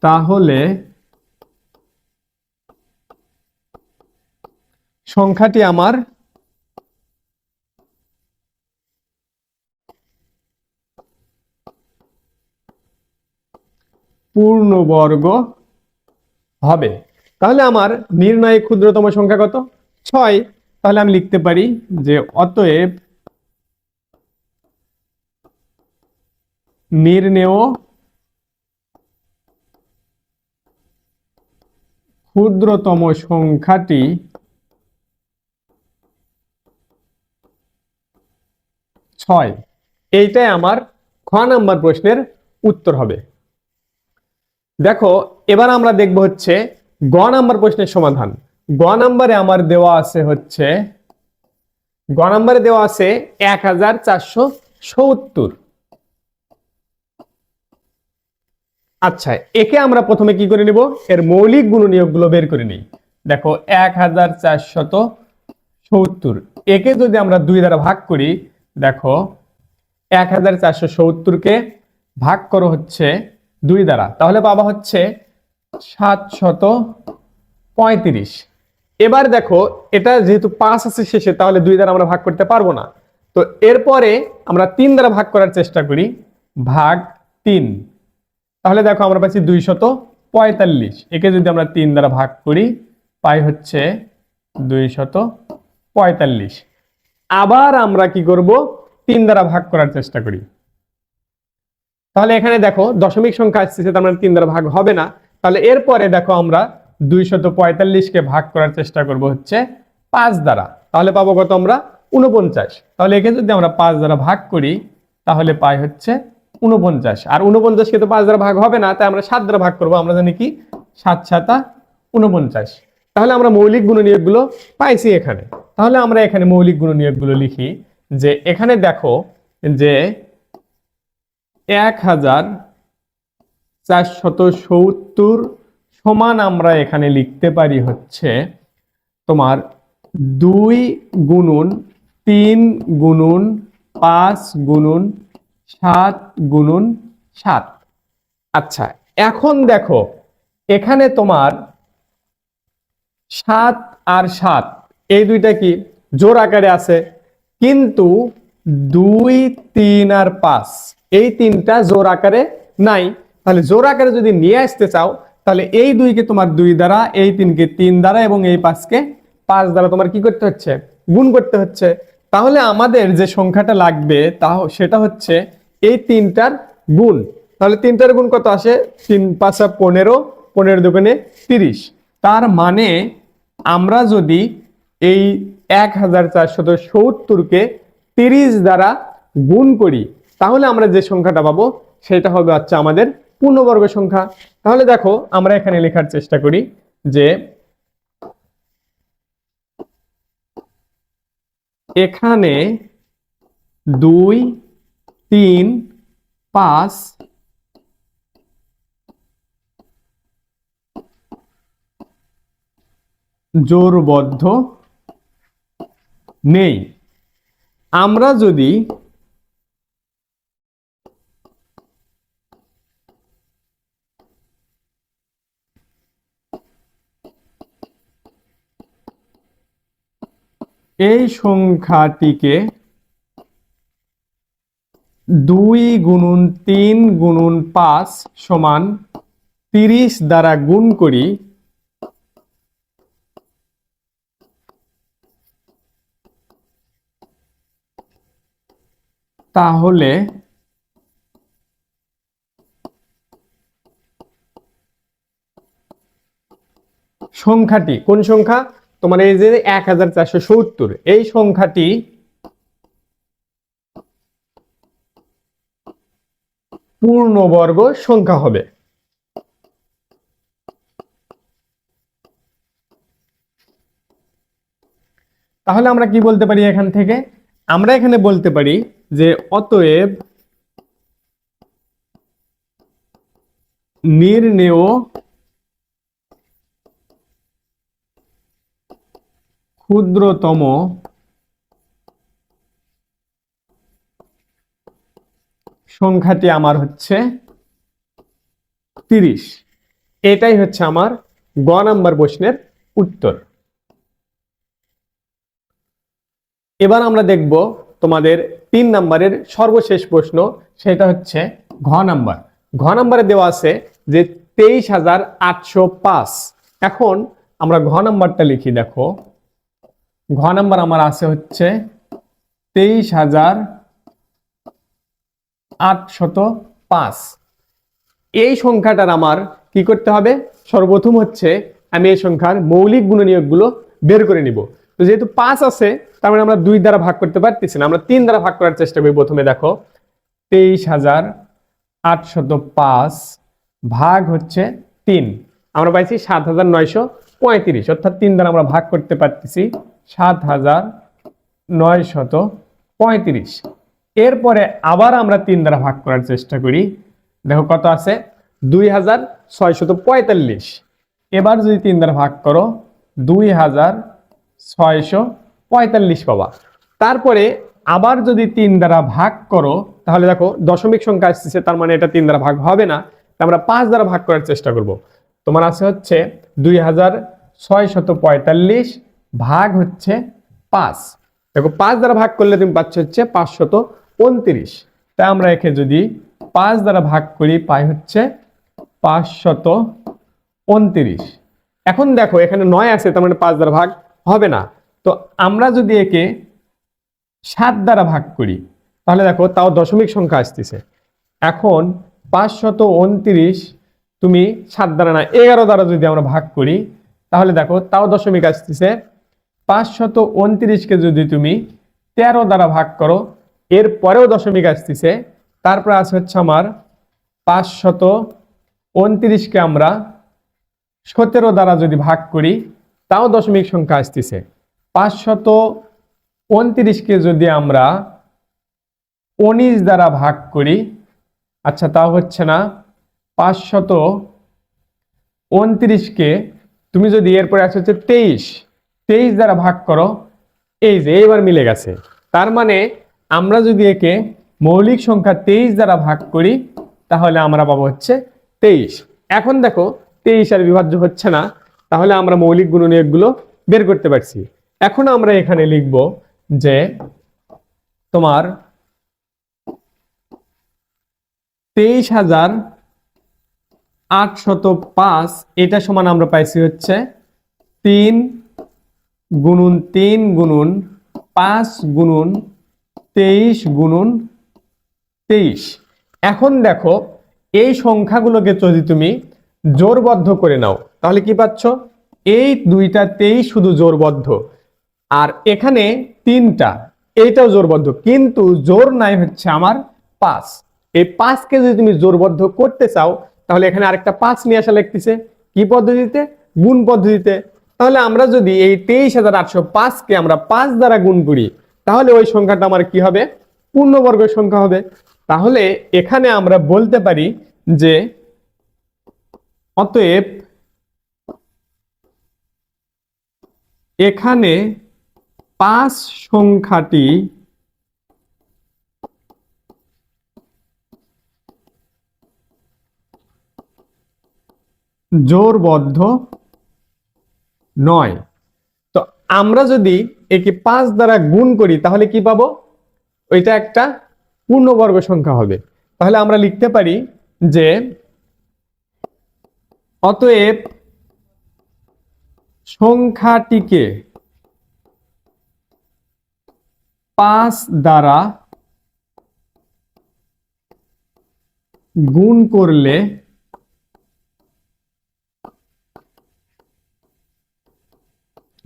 তাহলে সংখ্যাটি আমার পূর্ণবর্গ হবে। তাহলে আমার নির্ণয় ক্ষুদ্রতম সংখ্যা কত, 6। তাহলে আমি লিখতে পারি যে অতএব নির্ণেয় ক্ষুদ্রতম সংখ্যাটি 6। এইটাই আমার খ নাম্বার প্রশ্নের উত্তর হবে। দেখো এবার আমরা দেখব হচ্ছে গ নাম্বার প্রশ্নের সমাধান। গ নাম্বারে আমার দেওয়া আছে হচ্ছে 1470। আচ্ছা, একে আমরা প্রথমে কি করে নিব, এর মৌলিক গুণনীয়কগুলো বের করে নিই। দেখো 1470, একে যদি আমরা 2 দ্বারা ভাগ করি, দেখো 1470 কে ভাগ করো হচ্ছে 2 দ্বারা, তাহলে পাবা হচ্ছে 735। এবার দেখো এটা যেহেতু 5 আছে শেষে, তাহলে 2 দ্বারা আমরা ভাগ করতে পারবো না। তো এরপরে আমরা 3 দ্বারা ভাগ করার চেষ্টা করি, ভাগ 3। তাহলে দেখো আমরা পাচ্ছি 245। একে যদি আমরা 3 দ্বারা ভাগ করি, পাই হচ্ছে 245। আবার আমরা কি করব, 3 দ্বারা ভাগ করার চেষ্টা করি। তাহলে এখানে দেখো দশমিক সংখ্যা আসছে, তার মানে 3 দ্বারা ভাগ হবে না। তাহলে এরপরে দেখো আমরা 245-কে ভাগ করার চেষ্টা করব হচ্ছে 5 দ্বারা, তাহলে পাবো কত আমরা, 49। তাহলে একে যদি আমরা 5 দ্বারা ভাগ করি, তাহলে পাই হচ্ছে 49। আর 49-কে তো 5 দ্বারা ভাগ হবে না, তাই আমরা 7 দ্বারা ভাগ করব। আমরা জানি কি 7 7 49। তাহলে আমরা মৌলিক গুণনীয়কগুলো পাইছি এখানে। তাহলে আমরা এখানে মৌলিক গুণনীয়কগুলো লিখি, যে এখানে দেখো যে 1470 সমান আমরা এখানে লিখতে পারি হচ্ছে তোমার 2 গুণন 3 গুণন 5 গুণন 7 গুণন 7। আচ্ছা, এখন দেখো এখানে তোমার 7 আর 7 এই দুইটা কি জোড় আকারে আছে, কিন্তু 2 3 আর 5 এই তিনটা জোড় আকারে নাই। তাহলে জোড় আকারে যদি নিয়ে আসতে চাও, তাহলে এই 2-কে তোমার 2 দ্বারা, এই 3-কে 3 দ্বারা এবং এই 5-কে 5 দ্বারা তোমার কি করতে হচ্ছে, গুণ করতে হচ্ছে। তাহলে আমাদের যে সংখ্যাটা লাগবে সেটা হচ্ছে এই 3টার গুণ। তাহলে 3টার গুণ কত আসে, 3 5 15, 15 দুগুণে 30। তার মানে আমরা যদি এই 1470-কে 30 দ্বারা গুণ করি, তাহলে আমরা যে সংখ্যাটা পাবো সেটা হবে হচ্ছে আমাদের পূর্ণবর্গ সংখ্যা। তাহলে দেখো আমরা এখানে লেখার চেষ্টা করি যে এখানে 2 3 5 জোড়বদ্ধ নেই। আমরা যদি এই সংখ্যাটিকে 2 গুণন 3 গুণন 5 সমান 30 দ্বারা গুণ করি, তাহলে সংখ্যাটি, কোন সংখ্যা, তোমার এই যে 1470, এই সংখ্যাটি পূর্ণবর্গ সংখ্যা হবে। তাহলে আমরা কি বলতে পারি এখান থেকে, আমরা এখানে বলতে পারি যে অতএব নির্ণেয় ক্ষুদ্রতম সংখ্যাটি আমার হচ্ছে 30। এটাই হচ্ছে আমার গ নাম্বার প্রশ্নের উত্তর। এবার আমরা দেখব তোমাদের 3 নাম্বারের সর্বশেষ প্রশ্ন, সেটা হচ্ছে ঘ নাম্বার। ঘ নাম্বারে দেওয়া আছে যে 23,805। এখন আমরা ঘ নাম্বারটা লিখি। দেখো ঘ নাম্বার আমার আছে হচ্ছে 23,805। এই সংখ্যাটার আমার কি করতে হবে, সর্বপ্রথম হচ্ছে আমি এই সংখ্যার মৌলিক গুণনীয়কগুলো বের করে নিব। তো যেহেতু 5 আছে, তার মানে আমরা 2 দ্বারা ভাগ করতে পারতেছি না, আমরা 3 দ্বারা ভাগ করার চেষ্টা করি। প্রথমে দেখো 23,805 ভাগ হচ্ছে 3, আমরা পাইছি 7,935, অর্থাৎ 3 দ্বারা আমরা ভাগ করতে পারতেছি 7,935। এরপরে আবার আমরা 3 দ্বারা ভাগ করার চেষ্টা করি, দেখো কত আছে 2,645। এবার যদি 3 দ্বারা ভাগ করো 2,645 পাবা। তারপরে আবার যদি 3 দ্বারা ভাগ করো, তাহলে দেখো দশমিক সংখ্যা আসছে, তার মানে এটা 3 দ্বারা ভাগ হবে না, আমরা 5 দ্বারা ভাগ করার চেষ্টা করব। তোমার আছে হচ্ছে 2,645 ভাগ হচ্ছে 5। দেখো 5 দ্বারা ভাগ করলে তুমি পাচ্ছ হচ্ছে 529। তাই আমরা একে যদি 5 দ্বারা ভাগ করি পাই হচ্ছে 529। এখন দেখো এখানে 9 আছে, তার মানে 5 দ্বারা ভাগ হবে না। তো আমরা যদি একে 7 দ্বারা ভাগ করি, তাহলে দেখো তাও দশমিক সংখ্যা আসতেছে। এখন 529 তুমি 7 দ্বারা না 11 দ্বারা যদি আমরা ভাগ করি, তাহলে দেখো তাও দশমিক আসতেছে। 529কে যদি তুমি 13 দ্বারা ভাগ করো, এর পরেও দশমিক আসতেছে। তারপর আছে হচ্ছে আমার 529কে আমরা 17 দ্বারা যদি ভাগ করি, তাও দশমিক সংখ্যা আসতেছে। 529কে যদি আমরা 19 দ্বারা ভাগ করি, আচ্ছা তাও হচ্ছে না। 529কে তুমি যদি এরপরে আছে হচ্ছে 23 দ্বারা ভাগ করো, এই যে এবার মিলে গেছে। তার মানে আমরা যদি একে মৌলিক সংখ্যা 23 দ্বারা ভাগ করি, তাহলে আমরা পাবো হচ্ছে 23। এখন দেখো 23 আর বিভাজ্য হচ্ছে না, তাহলে আমরা মৌলিক গুণনীয়কগুলো বের করতে পারছি। এখন আমরা এখানে লিখব যে তোমার 23,805 এটা সমান আমরা পাইছি হচ্ছে 3 গুণন 3 গুণন 5 গুণন 23 গুণন 23। এখন দেখো এই সংখ্যাগুলোকে যদি তুমি জোড়বদ্ধ করে নাও, তাহলে কি পাচ্ছ? এই দুইটা 23 শুধু জোড়বদ্ধ, আর এখানে 3টা এইটাও জোড়বদ্ধ, কিন্তু জোড় নাই হচ্ছে আমার 5। এই 5কে যদি তুমি জোড়বদ্ধ করতে চাও, তাহলে এখানে আরেকটা 5 নিয়ে আসা লাগতেছে। কি পদ্ধতিতে? গুণ পদ্ধতিতে। তাহলে আমরা যদি এই 23,805কে আমরা 5 দ্বারা গুণ করি, তাহলে ওই সংখ্যাটা আমার কি হবে? পূর্ণবর্গ সংখ্যা হবে। তাহলে এখানে আমরা বলতে পারি যে অতএব এখানে 5 সংখ্যাটি জোড়বদ্ধ নয়। তো আমরা যদি একে 5 দ্বারা গুণ করি, তাহলে কি পাবো? ওইটা একটা পূর্ণবর্গ সংখ্যা হবে। তাহলে আমরা লিখতে পারি যে অতএব সংখ্যাটিকে 5 দ্বারা গুণ করলে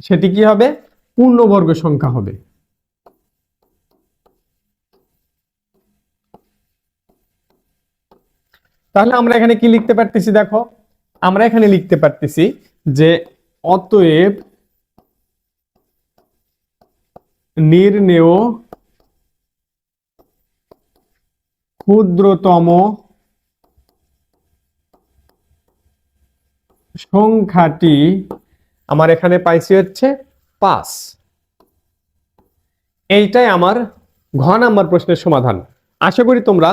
সেটি কি হবে? পূর্ণবর্গ সংখ্যা হবে। তাহলে আমরা এখানে কি লিখতে পারতেছি? দেখো আমরা এখানে লিখতে পারতেছি যে অতএব নির্ণেয় ক্ষুদ্রতম সংখ্যাটি আমার এখানে পাইছি হচ্ছে 5। এইটাই আমার ঘ নাম্বার প্রশ্নের সমাধান। আশা করি তোমরা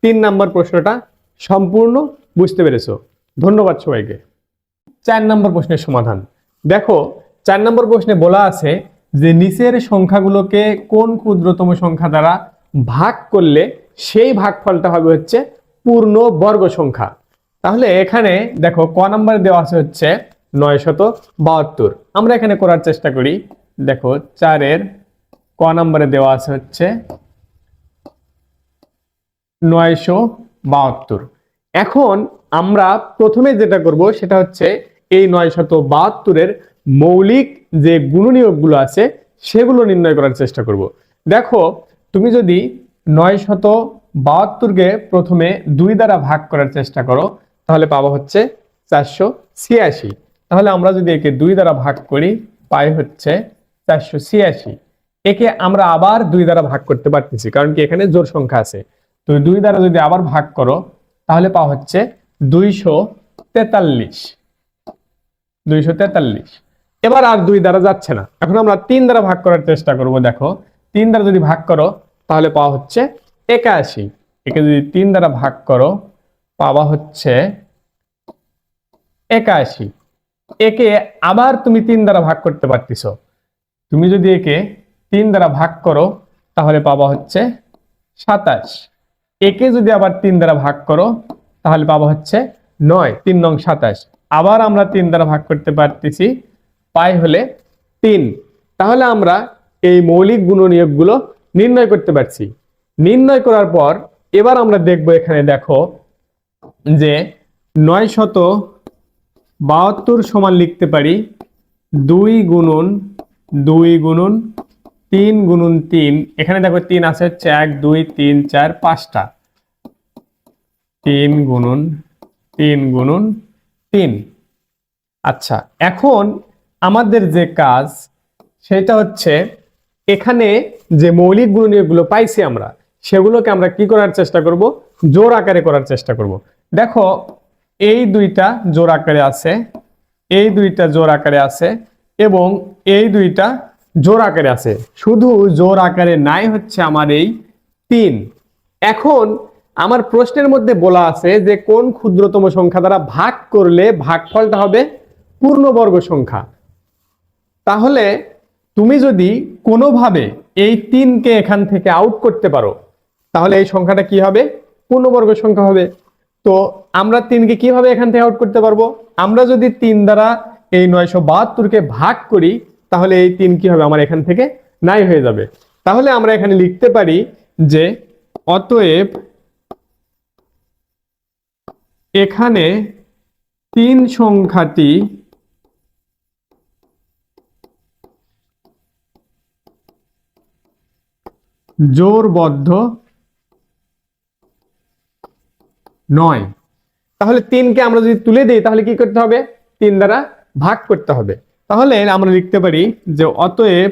3 নাম্বার প্রশ্নটা সম্পূর্ণ বুঝতে পেরেছো। ধন্যবাদ সবাইকে। 4 নাম্বার প্রশ্নের সমাধান। দেখো 4 নাম্বার প্রশ্নে বলা আছে যে নিচের সংখ্যাগুলোকে কোন ক্ষুদ্রতম সংখ্যা দ্বারা ভাগ করলে সেই ভাগফলটা হবে হচ্ছে পূর্ণ বর্গ সংখ্যা। তাহলে এখানে দেখো ক নাম্বার দেওয়া আছে হচ্ছে 972। আমরা এখানে করার চেষ্টা করি। দেখো 4 ক নাম্বারে দেওয়া আছে হচ্ছে 972। এখন আমরা প্রথমে যেটা করব সেটা হচ্ছে এই 972-এর মৌলিক যে গুণনীয়কগুলো আছে সেগুলো নির্ণয় করার চেষ্টা করব। দেখো, তুমি যদি 972-কে প্রথমে 2 দ্বারা ভাগ করার চেষ্টা করো তাহলে পাবো হচ্ছে 486। তাহলে আমরা যদি একে 2 দ্বারা ভাগ করি পাই হচ্ছে 486। একে আমরা আবার 2 দ্বারা ভাগ করতে পারতেছি, কারণ কি এখানে জোড় সংখ্যা আছে। তো 2 দ্বারা যদি আবার ভাগ করো তাহলে পাওয়া হচ্ছে 243। 243। এবার আর 2 দ্বারা যাচ্ছে না, এখন আমরা 3 দ্বারা ভাগ করার চেষ্টা করব। দেখো, 3 দ্বারা যদি ভাগ করো তাহলে পাওয়া হচ্ছে 81। একে যদি 3 দ্বারা ভাগ করো পাওয়া হচ্ছে 81। একে আবার তুমি 3 দ্বারা ভাগ করতে পারতেছো। তুমি যদি একে 3 দ্বারা ভাগ করো তাহলে পাওয়া হচ্ছে 27। একে যদি আবার 3 দ্বারা ভাগ করো তাহলে পাওয়া হচ্ছে 9। 3 নং 27। আবার আমরা 3 দ্বারা ভাগ করতে পারতেছি, পাই হলে 3। তাহলে আমরা এই মৌলিক গুণনীয়কগুলো নির্ণয় করতে পারছি। নির্ণয় করার পর এবার আমরা দেখব, এখানে দেখো যে 972 সমান লিখতে পারি 2 গুণন 2 গুণন 3 গুণন 3। এখানে দেখো 3 আছে হচ্ছে 1 2 3 4 5টা। 3 গুণন 3 গুণন 3। আচ্ছা, এখন আমাদের যে কাজ সেটা হচ্ছে এখানে যে মৌলিক গুণনীয়কগুলো পাইছি আমরা সেগুলোকে আমরা কি করার চেষ্টা করব, জোড় আকারে করার চেষ্টা করব। দেখো, এই 2টা জোড় আকারে আছে, এই 2টা জোড় আকারে আছে এবং এই 2টা জোড় আকারে আছে। শুধু জোড় আকারে নাই হচ্ছে আমার এই 3। এখন আমার প্রশ্নের মধ্যে বলা আছে যে কোন ক্ষুদ্রতম সংখ্যা দ্বারা ভাগ করলে ভাগফলটা হবে পূর্ণবর্গ সংখ্যা। তাহলে তুমি যদি কোনোভাবে এই 3কে এখান থেকে আউট করতে পারো তাহলে এই সংখ্যাটা কি হবে, পূর্ণবর্গ সংখ্যা হবে। তো আমরা 3কে কিভাবে এখান থেকে আউট করতে পারবো, আমরা যদি 3 দ্বারা এই 972কে ভাগ করি তাহলে এই 3 কি হবে, আমার এখান থেকে নাই হয়ে যাবে। তাহলে আমরা এখানে লিখতে পারি যে অতএব এখানে 3 সংখ্যাটি জোড়বদ্ধ নয়। তাহলে 3কে আমরা যদি তুলে দিই তাহলে কি করতে হবে, 3 দ্বারা ভাগ করতে হবে। তাহলে আমরা লিখতে পারি যে অতএব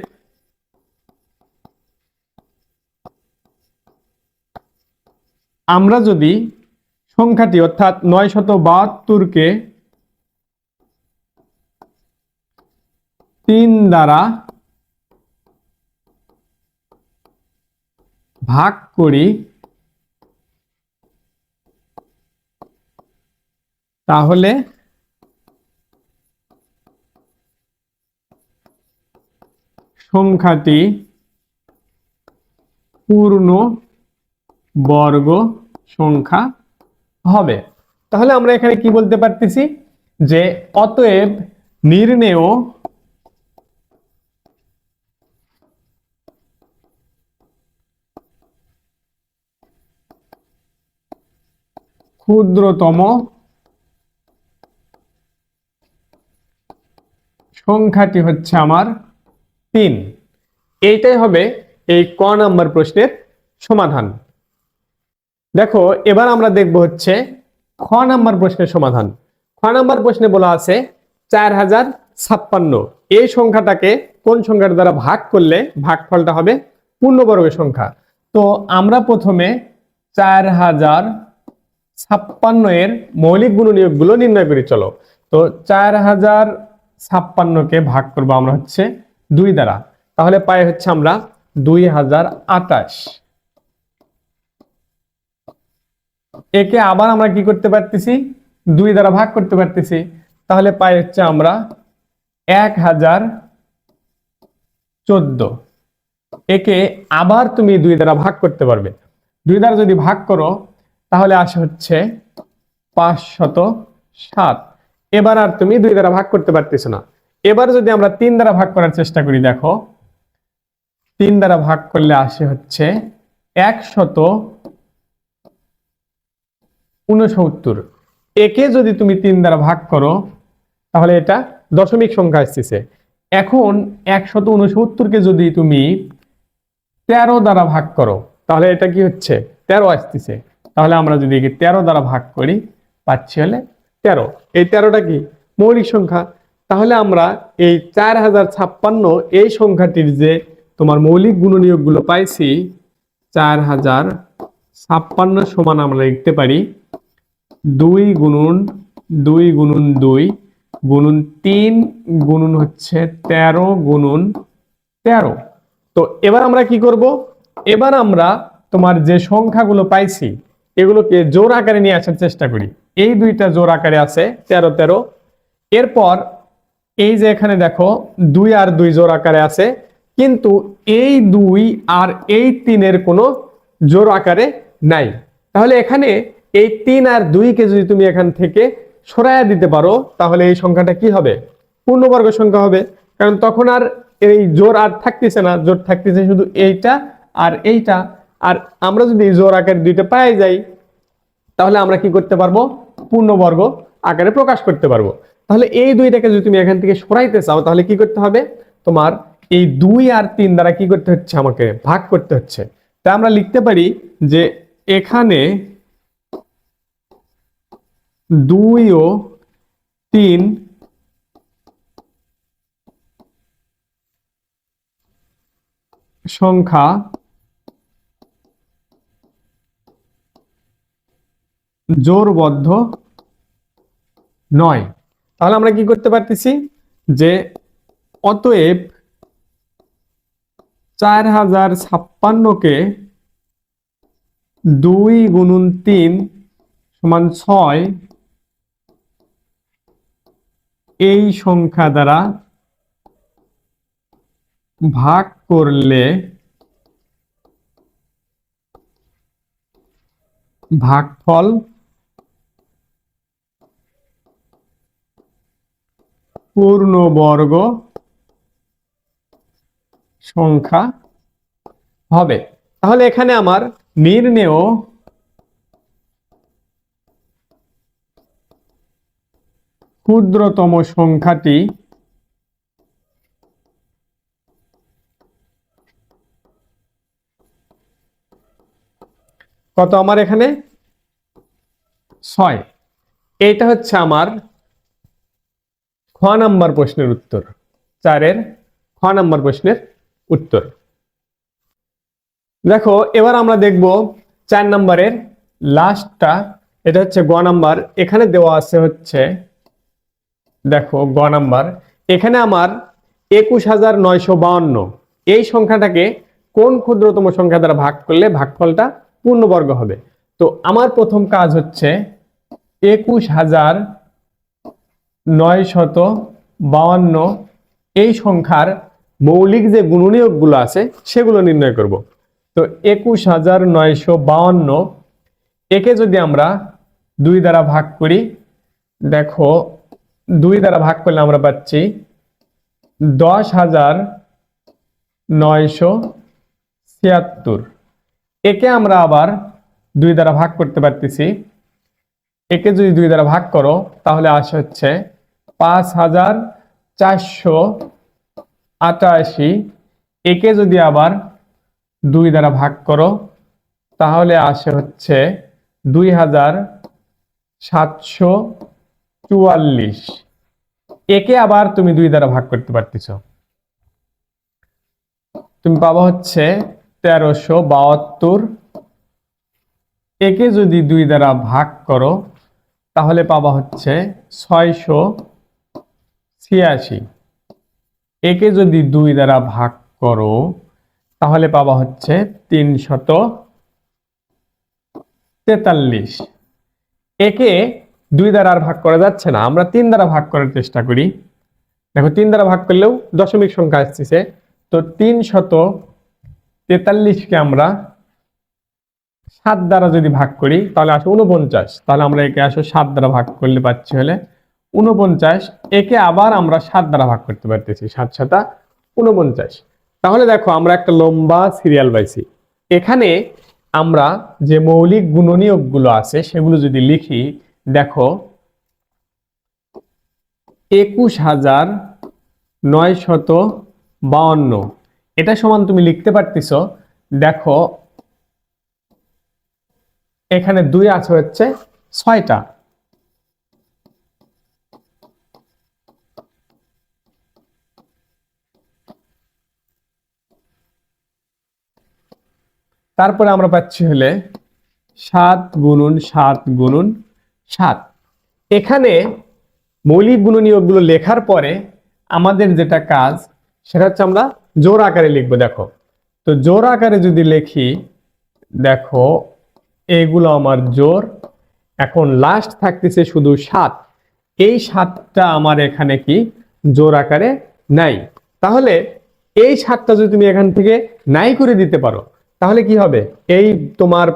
আমরা যদি সংখ্যাটি অর্থাৎ 972কে 3 দ্বারা ভাগ করি তাহলে সংখ্যাটি পূর্ণ বর্গ সংখ্যা হবে। তাহলে আমরা এখানে কি বলতে পারতেছি যে অতএব নির্ণেয় ক্ষুদ্রতম সংখ্যাটি হচ্ছে আমার 3। এইটাই হবে এই ক নাম্বার প্রশ্নের সমাধান। দেখো, এবার আমরা দেখব হচ্ছে খ নাম্বার প্রশ্নের সমাধান। খ নাম্বার প্রশ্নে বলা আছে 4056। এই সংখ্যাটাকে কোন সংখ্যার দ্বারা ভাগ করলে ভাগফলটা হবে পূর্ণবর্গ সংখ্যা। তো আমরা প্রথমে 4056 এর মৌলিক গুণনীয়কগুলো নির্ণয় করি। চলো, তো 4056কে ভাগ করবো আমরা হচ্ছে 2 দ্বারা, তাহলে পাই হচ্ছে আমরা 2028। একে আবার আমরা কি করতে পারতেছি, 2 দ্বারা ভাগ করতে পারতেছি, তাহলে পাই হচ্ছে আমরা 1014। একে আবার তুমি 2 দ্বারা ভাগ করতে পারবে। 2 দ্বারা যদি ভাগ করো তাহলে আসে হচ্ছে 507। এবার আর তুমি 2 দ্বারা ভাগ করতে পারতেছ না। এবার যদি আমরা 3 দ্বারা ভাগ করার চেষ্টা করি, দেখো 3 দ্বারা ভাগ করলে আসে হচ্ছে 169। একে যদি তুমি 3 দ্বারা ভাগ করো তাহলে এটা দশমিক সংখ্যা আসতেছে। এখন 169কে যদি তুমি 13 দ্বারা ভাগ করো তাহলে এটা কি হচ্ছে 13 আসতেছে। তাহলে আমরা যদি একে 13 দ্বারা ভাগ করি পাচ্ছি হলে 13। এই 13টা কি মৌলিক সংখ্যা। তাহলে আমরা এই 4056 এই সংখ্যাটির যে তোমার মৌলিক গুণনীয়ক গুলো পাইছি 4056 সমান আমরা লিখতে পারি 2 গুণন 2 গুণন 2 গুণন 3 গুণন হচ্ছে 13 গুণন 13। তো এবার আমরা কি করব, এবার আমরা তোমার যে সংখ্যাগুলো পাইছি এগুলোকে জোড় আকারে নিয়ে আসার চেষ্টা করি। এই দুইটা জোড় আকারে আছে 13 13। এরপর এই যে এখানে দেখো 2 আর 2 জোড় আকারে আছে, কিন্তু এই 2 আর এই 3 এর কোনো জোড় আকারে নাই। তাহলে এখানে এই 3 আর 2 কে যদি তুমি এখান থেকে সরাইয়া দিতে পারো তাহলে এই সংখ্যাটা কি হবে পূর্ণবর্গ সংখ্যা হবে। কারণ তখন আর এই জোড় আর থাকতেছে না, জোড় থাকতেছে শুধু এইটা আর এইটা। আর আমরা যদি এই জোড় আকারে দুইটা পাই যাই তাহলে আমরা কি করতে পারবো পূর্ণবর্গ আকারে প্রকাশ করতে পারবো। তাহলে এই দুইটাকে যদি তুমি এখান থেকে সরাইতে চাও তাহলে কি করতে হবে, তোমার এই 2 আর 3 দ্বারা কি করতে হচ্ছে আমাকে ভাগ করতে হচ্ছে। তাই আমরা লিখতে পারি যে এখানে 2 ও 3 সংখ্যা জোড়বদ্ধ নয়। তাহলে আমরা কি করতে পারতেছি যে অতএব 4056কে 2 গুণন 3 সমান 6 এই সংখ্যা দ্বারা ভাগ করলে ভাগফল পূর্ণবর্গ সংখ্যা হবে। তাহলে এখানে আমার নির্ণেয় ক্ষুদ্রতম সংখ্যাটি কত, আমার এখানে 6। এটা হচ্ছে আমার খ নাম্বার প্রশ্নের উত্তর, 4-এর খ নাম্বার প্রশ্নের উত্তর। দেখো এবার আমরা দেখব 4 নম্বরের লাস্টটা, এটা হচ্ছে গ নাম্বার। এখানে দেওয়া আছে হচ্ছে দেখো গ নাম্বার, এখানে আমার 21952 এই সংখ্যাটাকে কোন ক্ষুদ্রতম সংখ্যা দ্বারা ভাগ করলে ভাগফলটা পূর্ণবর্গ হবে। তো আমার প্রথম কাজ হচ্ছে 21952 এই সংখ্যার মৌলিক যে গুণনীয়ক গুলো আছে সেগুলো নির্ণয় করব। তো 21952 একে যদি আমরা 2 দ্বারা ভাগ করি, দেখো 2 দ্বারা ভাগ করলে আমরা পাচ্ছি 10,976। একে আমরা আবার 2 দ্বারা ভাগ করতে পারতেছি। একে যদি 2 দ্বারা ভাগ করো তাহলে আসে হচ্ছে 5,488। একে যদি আবার 2 দ্বারা ভাগ করো তাহলে আসে হচ্ছে 2,744। একে আবার তুমি 2 দ্বারা ভাগ করতে পারতেছ, তুমি পাবা হচ্ছে 1372। একে যদি 2 দ্বারা ভাগ করো তাহলে পাবা হচ্ছে 686। একে যদি 2 দ্বারা ভাগ করো তাহলে পাবা হচ্ছে 343। একে 2 দ্বারা আর ভাগ করা যাচ্ছে না, আমরা 3 দ্বারা ভাগ করার চেষ্টা করি। দেখো 3 দ্বারা ভাগ করলেও দশমিক সংখ্যা আসছে। তো 343কে আমরা 7 দ্বারা যদি ভাগ করি তাহলে আসে 49। তাহলে আমরা একে আসো 7 দ্বারা ভাগ করলে পাচ্ছি হলে 49। একে আবার আমরা 7 দ্বারা ভাগ করতে পারতেছি, 7 7 49। তাহলে দেখো আমরা একটা লম্বা সিরিয়াল পাইছি। এখানে আমরা যে মৌলিক গুণনীয়ক গুলো আছে সেগুলো যদি লিখি, দেখো ২১,৯৫২। এটা সমান তুমি লিখতে পারতেছ, দেখো এখানে 2 আছে হচ্ছে 6টা। তারপরে আমরা পাচ্ছি হলে 7 গুণন 7 গুণন 7। এখানে মৌলিক গুণনীয়কগুলো লেখার পরে আমাদের যেটা কাজ সেটা হচ্ছে আমরা জোড় আকারে লিখবো। দেখো, তো জোড় আকারে যদি লিখি, দেখো এইগুলো আমার জোড়, এখন লাস্ট থাকতেছে শুধু 7। এই 7টা আমার এখানে কি জোড় আকারে নাই। তাহলে এই 7টা যদি তুমি এখান থেকে নাই করে দিতে পারো, তাহলে কি হবে, এই তোমার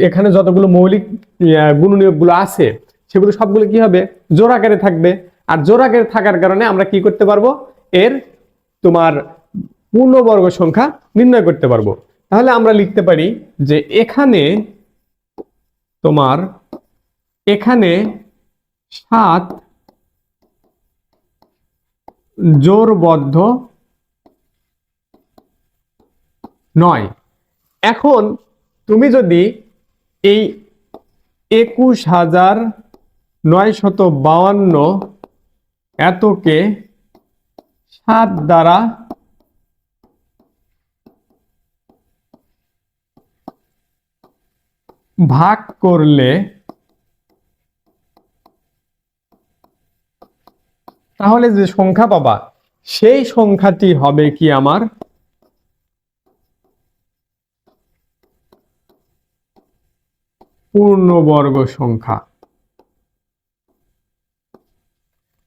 এখানে যতগুলো মৌলিক গুণনীয়কগুলো আছে সেগুলো সবগুলো কি হবে, জোড় আকারে থাকবে। আর জোড় আকারে থাকার কারণে আমরা কি করতে পারবো, এর তোমার পূর্ণবর্গ সংখ্যা নির্ণয় করতে পারবো। তাহলে আমরা লিখতে পারি যে এখানে তোমার এখানে 7 জোড়বদ্ধ নয়। এখন তুমি যদি এই 21,952 এতকে 7 দ্বারা ভাগ করলে তাহলে যে সংখ্যা পাবা সেই সংখ্যাটি হবে কি আমার পূর্ণবর্গ সংখ্যা।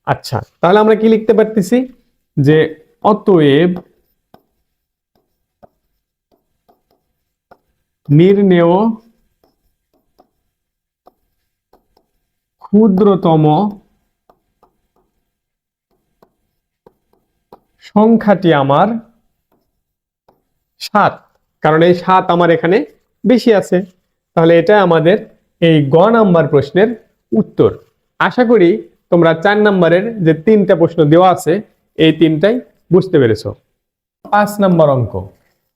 আচ্ছা, তাহলে আমরা কি লিখতে পারতেছি যে অতএব নির্ণেয় ক্ষুদ্রতম সংখ্যাটি আমার 7, কারণ এই 7 আমার এখানে বেশি আছে। তাহলে এটা আমাদের এই গ নাম্বার প্রশ্নের উত্তর। আশা করি তোমরা 4 নাম্বারের যে 3টা প্রশ্ন দেওয়া আছে এই 3টাই বুঝতে পেরেছো। 5 নাম্বার অঙ্ক,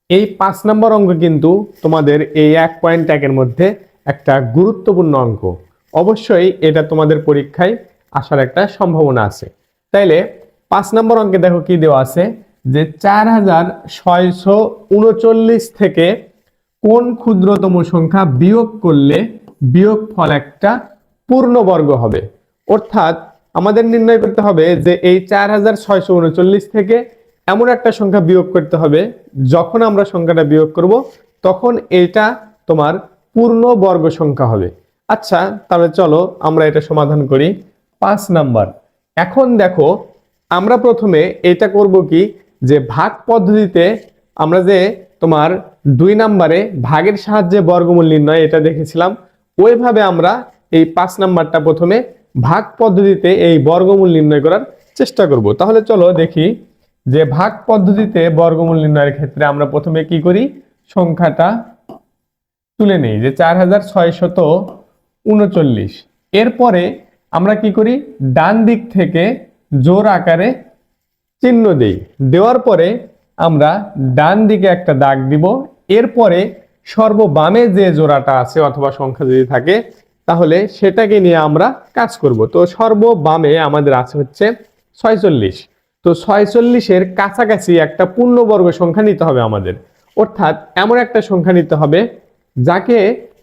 এই 5 নাম্বার অঙ্ক কিন্তু তোমাদের এই 1.1 মধ্যে একটা গুরুত্বপূর্ণ অঙ্ক। অবশ্যই এটা তোমাদের পরীক্ষায় আসার একটা সম্ভাবনা আছে। তাইলে 5 নম্বর অঙ্কে দেখো কি দেওয়া আছে, যে 4,639 থেকে কোন ক্ষুদ্রতম সংখ্যা বিয়োগ করলে বিয়োগফল একটা পূর্ণবর্গ হবে। অর্থাৎ আমাদের নির্ণয় করতে হবে যে এই 4,639 থেকে এমন একটা সংখ্যা বিয়োগ করতে হবে, যখন আমরা সংখ্যাটা বিয়োগ করব তখন এটা তোমার পূর্ণবর্গ সংখ্যা হবে। আচ্ছা, তাহলে চলো আমরা এটা সমাধান করি। 5 নাম্বার, এখন দেখো আমরা প্রথমে এটা করব কি, যে ভাগ পদ্ধতিতে আমরা যে তোমার 2 নম্বরে ভাগের সাহায্যে বর্গমূল নির্ণয় এটা দেখেছিলাম, ওইভাবে আমরা এই 5 নাম্বারটা প্রথমে ভাগ পদ্ধতিতে এই বর্গমূল নির্ণয় করার চেষ্টা করব। তাহলে চলো দেখি যে ভাগ পদ্ধতিতে বর্গমূল নির্ণয়ের ক্ষেত্রে আমরা প্রথমে কি করি, সংখ্যাটা তুলে নেই যে 4,639। এরপরে আমরা কি করি, ডান দিক থেকে জোড় আকারে চিহ্ন দেই, দেওয়ার পরে আমরা ডান দিকে একটা দাগ দিব। এরপরে সর্ববামে যে জোড়াটা আছে অথবা সংখ্যা যদি থাকে তাহলে সেটাকে নিয়ে আমরা কাজ করব। তো সর্ববামে আমাদের আছে হচ্ছে 46। তো 46-এর কাছাকাছি একটা পূর্ণবর্গ সংখ্যা নিতে হবে আমাদের। অর্থাৎ এমন একটা সংখ্যা নিতে হবে যাকে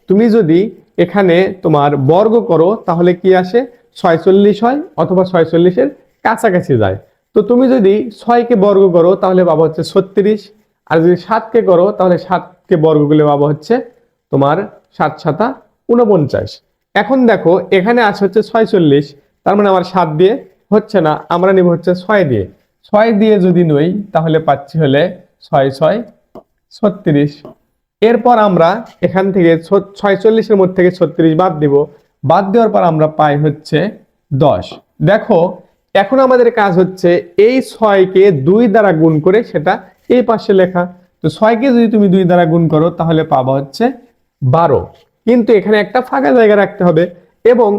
তুমি যদি এখানে তোমার বর্গ করো তাহলে কি আসে, 46 হয় অথবা 46-এর কাছাকাছি যায়। তো তুমি যদি 6-কে বর্গ করো তাহলে পাবো হচ্ছে 36, আর যদি 7-কে করো তাহলে 7-কে বর্গ করলে পাবো হচ্ছে তোমার 7×7 = 49। এখন দেখো এখানে আছে হচ্ছে 46, তার মানে আমার 7 দিয়ে হচ্ছে না, আমরা নেব হচ্ছে 6 দিয়ে। 6 দিয়ে যদি নই তাহলে পাচ্ছি হলে 6×6 = 36। এরপর আমরা এখান থেকে 46-এর মধ্যে থেকে 36 বাদ দিব, বাদ দেওয়ার পর আমরা পাই হচ্ছে 10। দেখো এখন আমাদের কাজ হচ্ছে এই 6-কে 2 দ্বারা গুণ করে সেটা এই পাশে লেখা। তো 6-কে যদি তুমি 2 দ্বারা গুণ করো তাহলে পাবা হচ্ছে 12, কিন্তু এখানে একটা ফাঁকা জায়গা রাখতে হবে এবং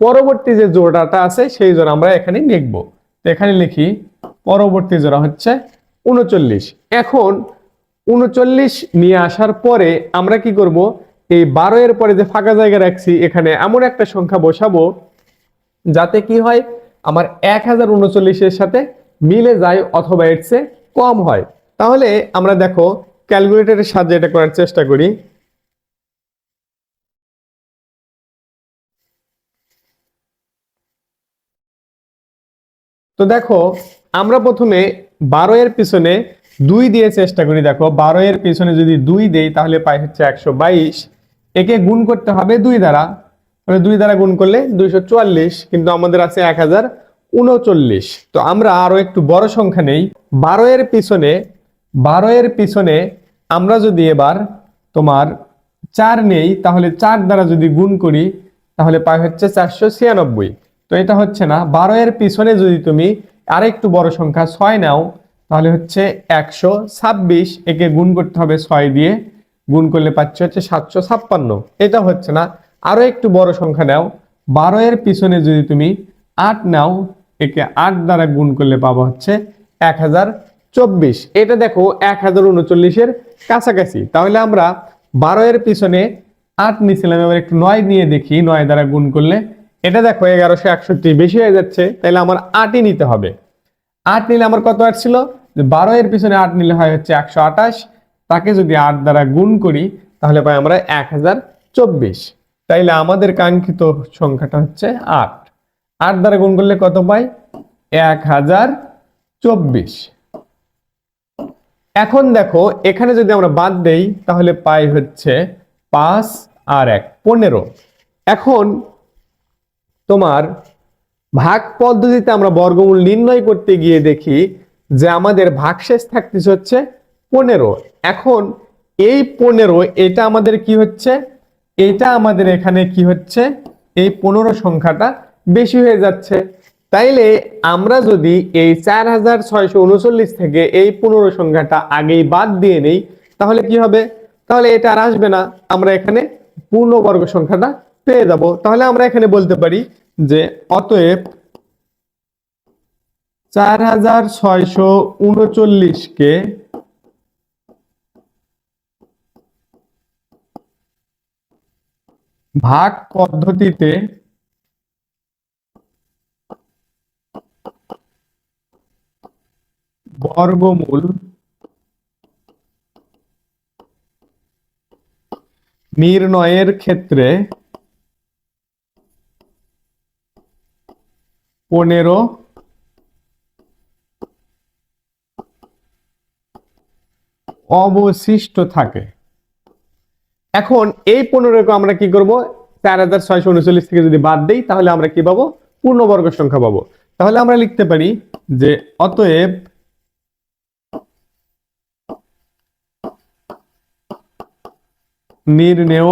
পরবর্তী যে জোড়াটা আছে সেই জোড়া আমরা এখানে লিখবো। তো এখানে লিখি পরবর্তী জোড়া হচ্ছে 39। এখন 39 নিয়ে আসার পরে আমরা কি করব, এই 12 এর পরে যে ফাঁকা জায়গা রাখছি এখানে এমন একটা সংখ্যা বসাবো যাতে কি হয় আমার 1039 এর সাথে মিলে যায় অথবা এর চেয়ে কম হয়। তাহলে আমরা দেখো ক্যালকুলেটরের সাহায্যে এটা করার চেষ্টা করি। তো দেখো আমরা প্রথমে 12 এর পিছনে 2 দিয়ে চেষ্টা করি। দেখো 12 এর পিছনে যদি 2 দেই তাহলে পাই হচ্ছে 122। একে গুণ করতে হবে 2 দ্বারা, মানে 2 দ্বারা গুণ করলে 244, কিন্তু আমাদের আছে 1039। তো আমরা আরো একটু বড় সংখ্যা নেই। 12 এর পিছনে আমরা যদি এবার তোমার 4 নেই তাহলে 4 দ্বারা যদি গুণ করি তাহলে পাই হচ্ছে 496। তো এটা হচ্ছে না। 12 এর পিছনে যদি তুমি আরেকটু বড় সংখ্যা 6 নাও তাহলে হচ্ছে 126। একে গুণ করতে হবে 6 দিয়ে, গুণ করলে পাচ্ছ হচ্ছে 756। এটা হচ্ছে না। আরো একটু বড় সংখ্যা নাও। 12 এর পিছনে যদি তুমি 8 নাও, একে 8 দ্বারা গুণ করলে পাবো হচ্ছে 1024। এটা দেখো 1039 এর কাছাকাছি। তাহলে আমরা 12 এর পিছনে 8 নিয়েছিলাম, এবার একটু 9 নিয়ে দেখি 9 দ্বারা গুণ করলে। এটা দেখো 1161 বেশি হয়ে যাচ্ছে, তাহলে আমার 8ই নিতে হবে। 8 নিলে আমার কত আসছিল, 12 এর পিছনে 8 নিলে হয় হচ্ছে 128। তাকে যদি 8 দ্বারা গুণ করি তাহলে পাই আমরা 1024। তাইলে আমাদের কাঙ্ক্ষিত সংখ্যাটা হচ্ছে 8। 8 দ্বারা গুণ করলে কত পাই, 1024। এখন দেখো এখানে যদি আমরা বাদ দেই তাহলে পাই হচ্ছে 5 আর 1 15। এখন তোমার ভাগ পদ্ধতিতে আমরা বর্গমূল নির্ণয় করতে গিয়ে দেখি যে আমাদের ভাগশেষ থাকতেছে হচ্ছে 15। এখন এই 15 এটা আমাদের কি হচ্ছে, এটা আমাদের এখানে কি হচ্ছে, এই 15 সংখ্যাটা বেশি হয়ে যাচ্ছে। তাইলে আমরা যদি এই 4639 থেকে এই 15 সংখ্যাটা আগেই বাদ দিয়ে নেই তাহলে কি হবে, তাহলে এটা আর আসবে না। আমরা এখানে পূর্ণবর্গ সংখ্যাটা পেয়ে যাব। তাহলে আমরা এখানে বলতে পারি যে অতএব 4639 কে ভাগ পদ্ধতিতে বর্গমূল নির্ণয়ের ক্ষেত্রে 15 অবশিষ্ট থাকে। এখন এই 15 কে আমরা কি করব, 4639 থেকে যদি বাদ দেই তাহলে আমরা কি পাবো, পূর্ণবর্গ সংখ্যা পাবো। তাহলে আমরা লিখতে পারি যে অতএব নির্ণেয়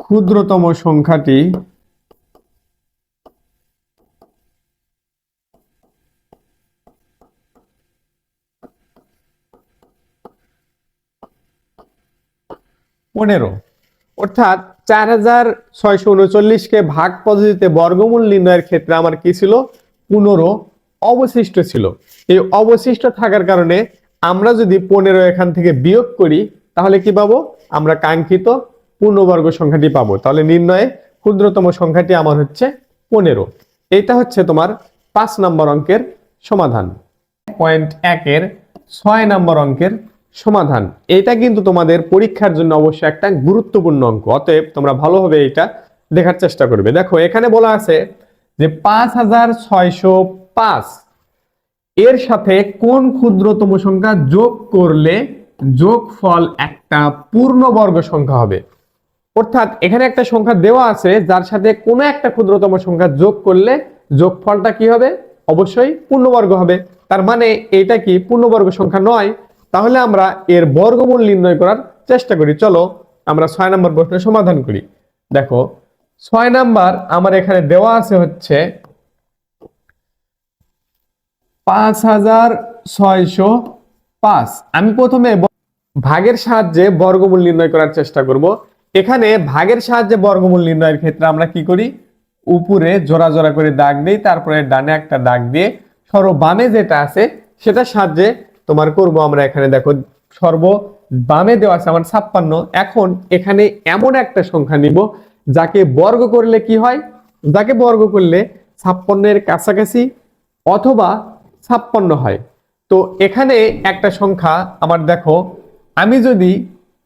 ক্ষুদ্রতম সংখ্যাটি পনেরো। অর্থাৎ 4639 কে ভাগ পদ্ধতিতে বর্গমূল নির্ণয়ের ক্ষেত্রে আমার কি ছিল, 15 অবশিষ্ট ছিল। এই অবশিষ্ট থাকার কারণে আমরা যদি 15 এখান থেকে বিয়োগ করি তাহলে কি পাবো, আমরা কাঙ্ক্ষিত পূর্ণবর্গ সংখ্যাটি পাবো। তাহলে নির্ণয়ে ক্ষুদ্রতম সংখ্যাটি আমার হচ্ছে 15। এটা হচ্ছে তোমার 5 নম্বর অঙ্কের সমাধান। 1.1 এর 6 নম্বর অঙ্কের সমাধান। এটা কিন্তু তোমাদের পরীক্ষার জন্য অবশ্যই একটা গুরুত্বপূর্ণ অঙ্ক, অতএব তোমরা ভালোভাবে এটা দেখার চেষ্টা করবে। দেখো এখানে বলা আছে যে 5605 এর সাথে কোন ক্ষুদ্রতম সংখ্যা যোগ করলে যোগফল একটা পূর্ণবর্গ সংখ্যা হবে। অর্থাৎ এখানে একটা সংখ্যা দেওয়া আছে যার সাথে কোনো একটা ক্ষুদ্রতম সংখ্যা যোগ করলে যোগফলটা কি হবে, অবশ্যই পূর্ণবর্গ হবে। তার মানে এটা কি পূর্ণবর্গ সংখ্যা নয়। তাহলে আমরা এর বর্গমূল নির্ণয় করার চেষ্টা করি। চলো আমরা 6 নম্বর প্রশ্নের সমাধান করি। দেখো 6 নাম্বার আমার এখানে দেওয়া আছে হচ্ছে 5605। আমি প্রথমে ভাগের সাহায্যে বর্গমূল নির্ণয় করার চেষ্টা করব। এখানে ভাগের সাহায্যে বর্গমূল নির্ণয়ের ক্ষেত্রে আমরা কি করি, উপরে জোড়া জোড়া করে দাগ দিই, তারপরে ডানে একটা দাগ দিয়ে সর্ববামে যেটা আছে সেটার সাহায্যে তোমার করব আমরা। এখানে দেখো সর্ব বামে দেওয়া আছে আমার 56। এখন এখানে এমন একটা সংখ্যা নিব যাকে বর্গ করলে কি হয়, যাকে বর্গ করলে 56 এর কাছাকাছি অথবা 56 হয়। তো এখানে একটা সংখ্যা আমার দেখো, আমি যদি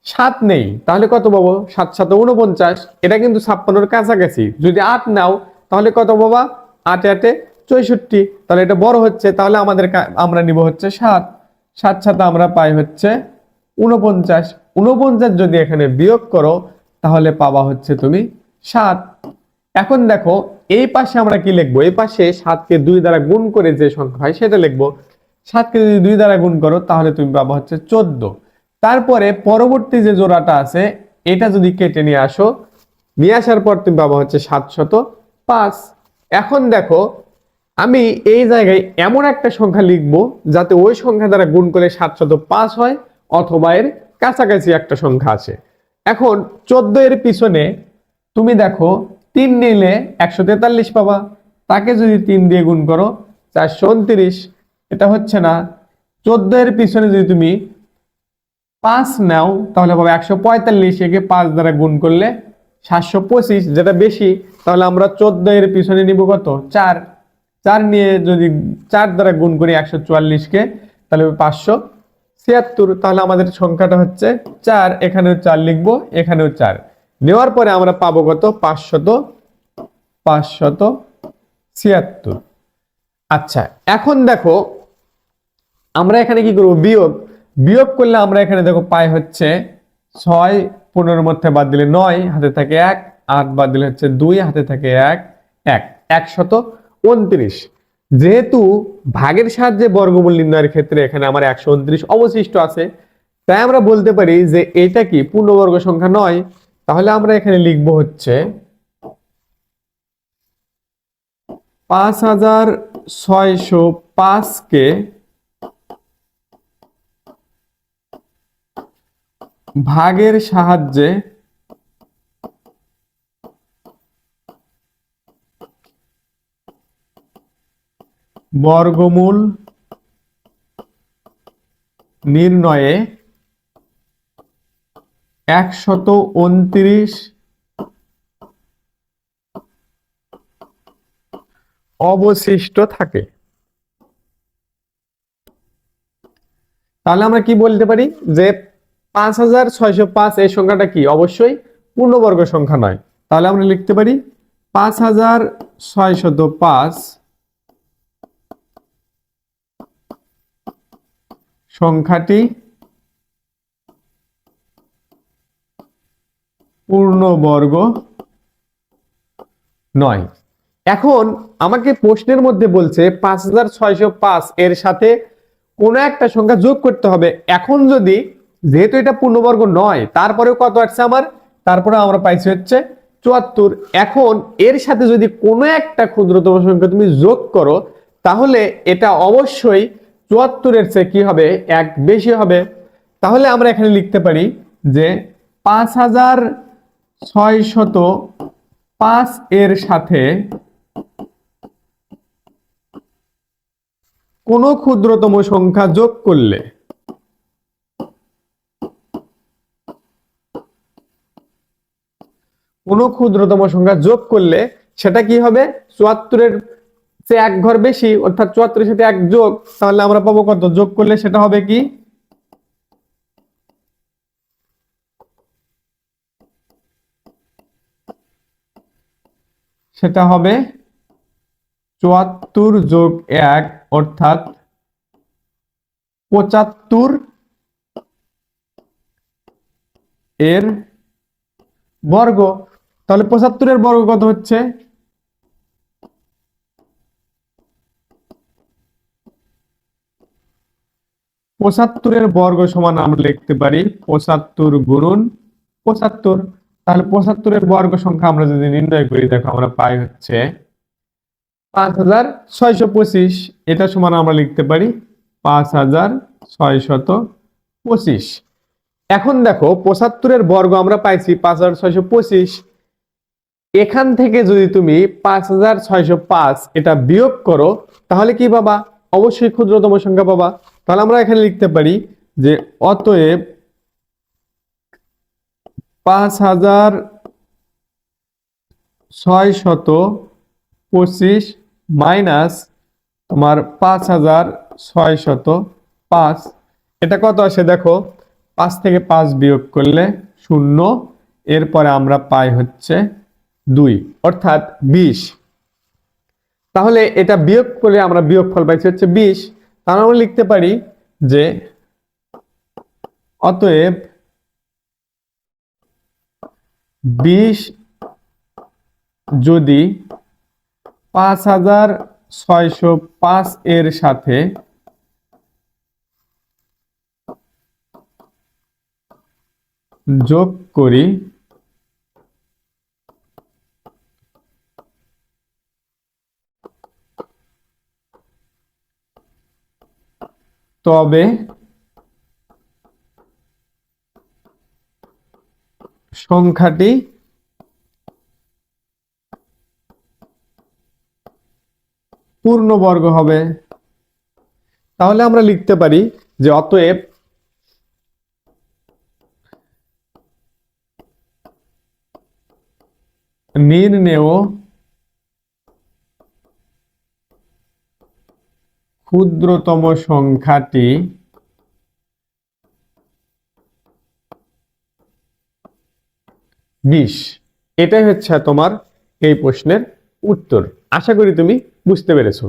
7 নেই তাহলে কত পাবো, 7 7 49, এটা কিন্তু 56 এর কাছাকাছি। যদি 8 নাও তাহলে কত পাবা, 8 8 64, তাহলে এটা বড় হচ্ছে। তাহলে আমরা নিব হচ্ছে 7, 7 7 আমরা পাই হচ্ছে 49। 49 যদি এখানে বিয়োগ করো তাহলে পাবা হচ্ছে তুমি 7। এখন দেখো এই পাশে আমরা কি লিখবো, এই পাশে 7 কে 2 দ্বারা গুণ করে যে সংখ্যা হয় সেটা লিখবো। 7 কে যদি 2 দ্বারা গুণ করো তাহলে তুমি পাবা হচ্ছে 14। তারপরে পরবর্তী যে জোড়াটা আছে এটা যদি কেটে নিয়ে আসো, নিয়ে আসার পর তুমি পাবা হচ্ছে 705। এখন দেখো আমি এই জায়গায় এমন একটা সংখ্যা লিখবো যাতে ওই সংখ্যা দ্বারা গুণ করলে 705 হয় অথবা এর কাছাকাছি একটা সংখ্যা আছে। এখন 14 এর পিছনে তুমি দেখো 3 নিলে 143 পাবা, তাকে যদি 3 দিয়ে গুণ করো 429, এটা হচ্ছে না। 14 এর পিছনে যদি তুমি 5 নাও তাহলে পাবে 145, একে 5 দ্বারা গুণ করলে 725, যেটা বেশি। তাহলে আমরা 14 এর পিছনে নিব কত, 4। 4 নিয়ে যদি 4 দ্বারা গুণ করি 144 কে তাহলে 576। তাহলে আমাদের সংখ্যাটা হচ্ছে 4, এখানেও 4 লিখবো, এখানেও 4 নেওয়ার পরে আমরা পাবো কত, 576। আচ্ছা এখন দেখো আমরা এখানে কি করব, বিয়োগ। বিয়োগ করলে আমরা এখানে দেখো পাই হচ্ছে 6, 15 মধ্যে বাদ দিলে 9, হাতে থাকে 1, 8 বাদ দিলে হচ্ছে 2, হাতে থাকে 1, 129। যেহেতু ভাগের সাহায্যে বর্গমূল নির্ণয়ের ক্ষেত্রে এখানে আমার 129 অবশিষ্ট আছে, তাই আমরা বলতে পারি যে এটা কি পূর্ণবর্গ সংখ্যা নয়। তাহলে আমরা এখানে লিখবো হচ্ছে 5605 কে ভাগের সাহায্যে বর্গমূল নির্ণয়ে 129 অবশিষ্ট থাকে। তাহলে আমরা কি বলতে পারি যে 5605 এই সংখ্যাটা কি অবশ্যই পূর্ণবর্গ সংখ্যা নয়। তাহলে আমরা লিখতে পারি 5605 সংখ্যাটি পূর্ণবর্গ নয়। এখন আমাকে প্রশ্নের মধ্যে বলছে 5605 এর সাথে কোন একটা সংখ্যা যোগ করতে হবে। এখন যদি যেহেতু এটা পূর্ণবর্গ নয় তারপরেও কত আসছে আমার, তারপরে আমরা পাইছি হচ্ছে 74। এখন এর সাথে যদি কোনো একটা ক্ষুদ্রতম সংখ্যা তুমি যোগ করো তাহলে এটা অবশ্যই 74 এর চেয়ে কি হবে, 1 বেশি হবে। তাহলে আমরা এখানে লিখতে পারি যে 5605 এর সাথে কোন ক্ষুদ্রতম সংখ্যা যোগ করলে সেটা কি হবে, 74 এর চেয়ে 1 ঘর বেশি, অর্থাৎ 74 এর সাথে 1 যোগ। তাহলে আমরা পাবো কত, যোগ করলে সেটা হবে কি, সেটা হবে 74 যোগ 1 অর্থাৎ 75 এর বর্গ। তাহলে 75 এর বর্গ কত হচ্ছে, 75 এর বর্গ সমান আমরা লিখতে পারি 75 গুণন 75। তাহলে 75 এর বর্গ সংখ্যা আমরা যদি নির্ণয় করি দেখো আমরা পাই হচ্ছে 5625। এটা সমান আমরা লিখতে পারি 5625। এখন দেখো 75-এর বর্গ আমরা পাইছি 5625। এখান থেকে যদি তুমি 5605 এটা বিয়োগ করো তাহলে কি পাবা? অবশ্যই ক্ষুদ্রতম সংখ্যা পাবা। তাহলে আমরা এখানে লিখতে পারি যে অতএব 5625 মাইনাস তোমার 5605, এটা কত আসে দেখো, 5 থেকে 5 বিয়োগ করলে 0, এরপরে আমরা পাই হচ্ছে 2 অর্থাৎ 20। তাহলে এটা বিয়োগ করে আমরা বিয়োগফল পাইছি হচ্ছে 20। তাহলে আমরা লিখতে পারি যে অতএব 20 যদি 5605 এর সাথে যোগ করি তবে সংখ্যাটি পূর্ণবর্গ হবে। তাহলে আমরা লিখতে পারি যে অতএব নির্ণেয় ক্ষুদ্রতম সংখ্যাটি 20। এটাই হচ্ছে তোমার এই প্রশ্নের উত্তর। আশা করি তুমি বুঝতে পেরেছো।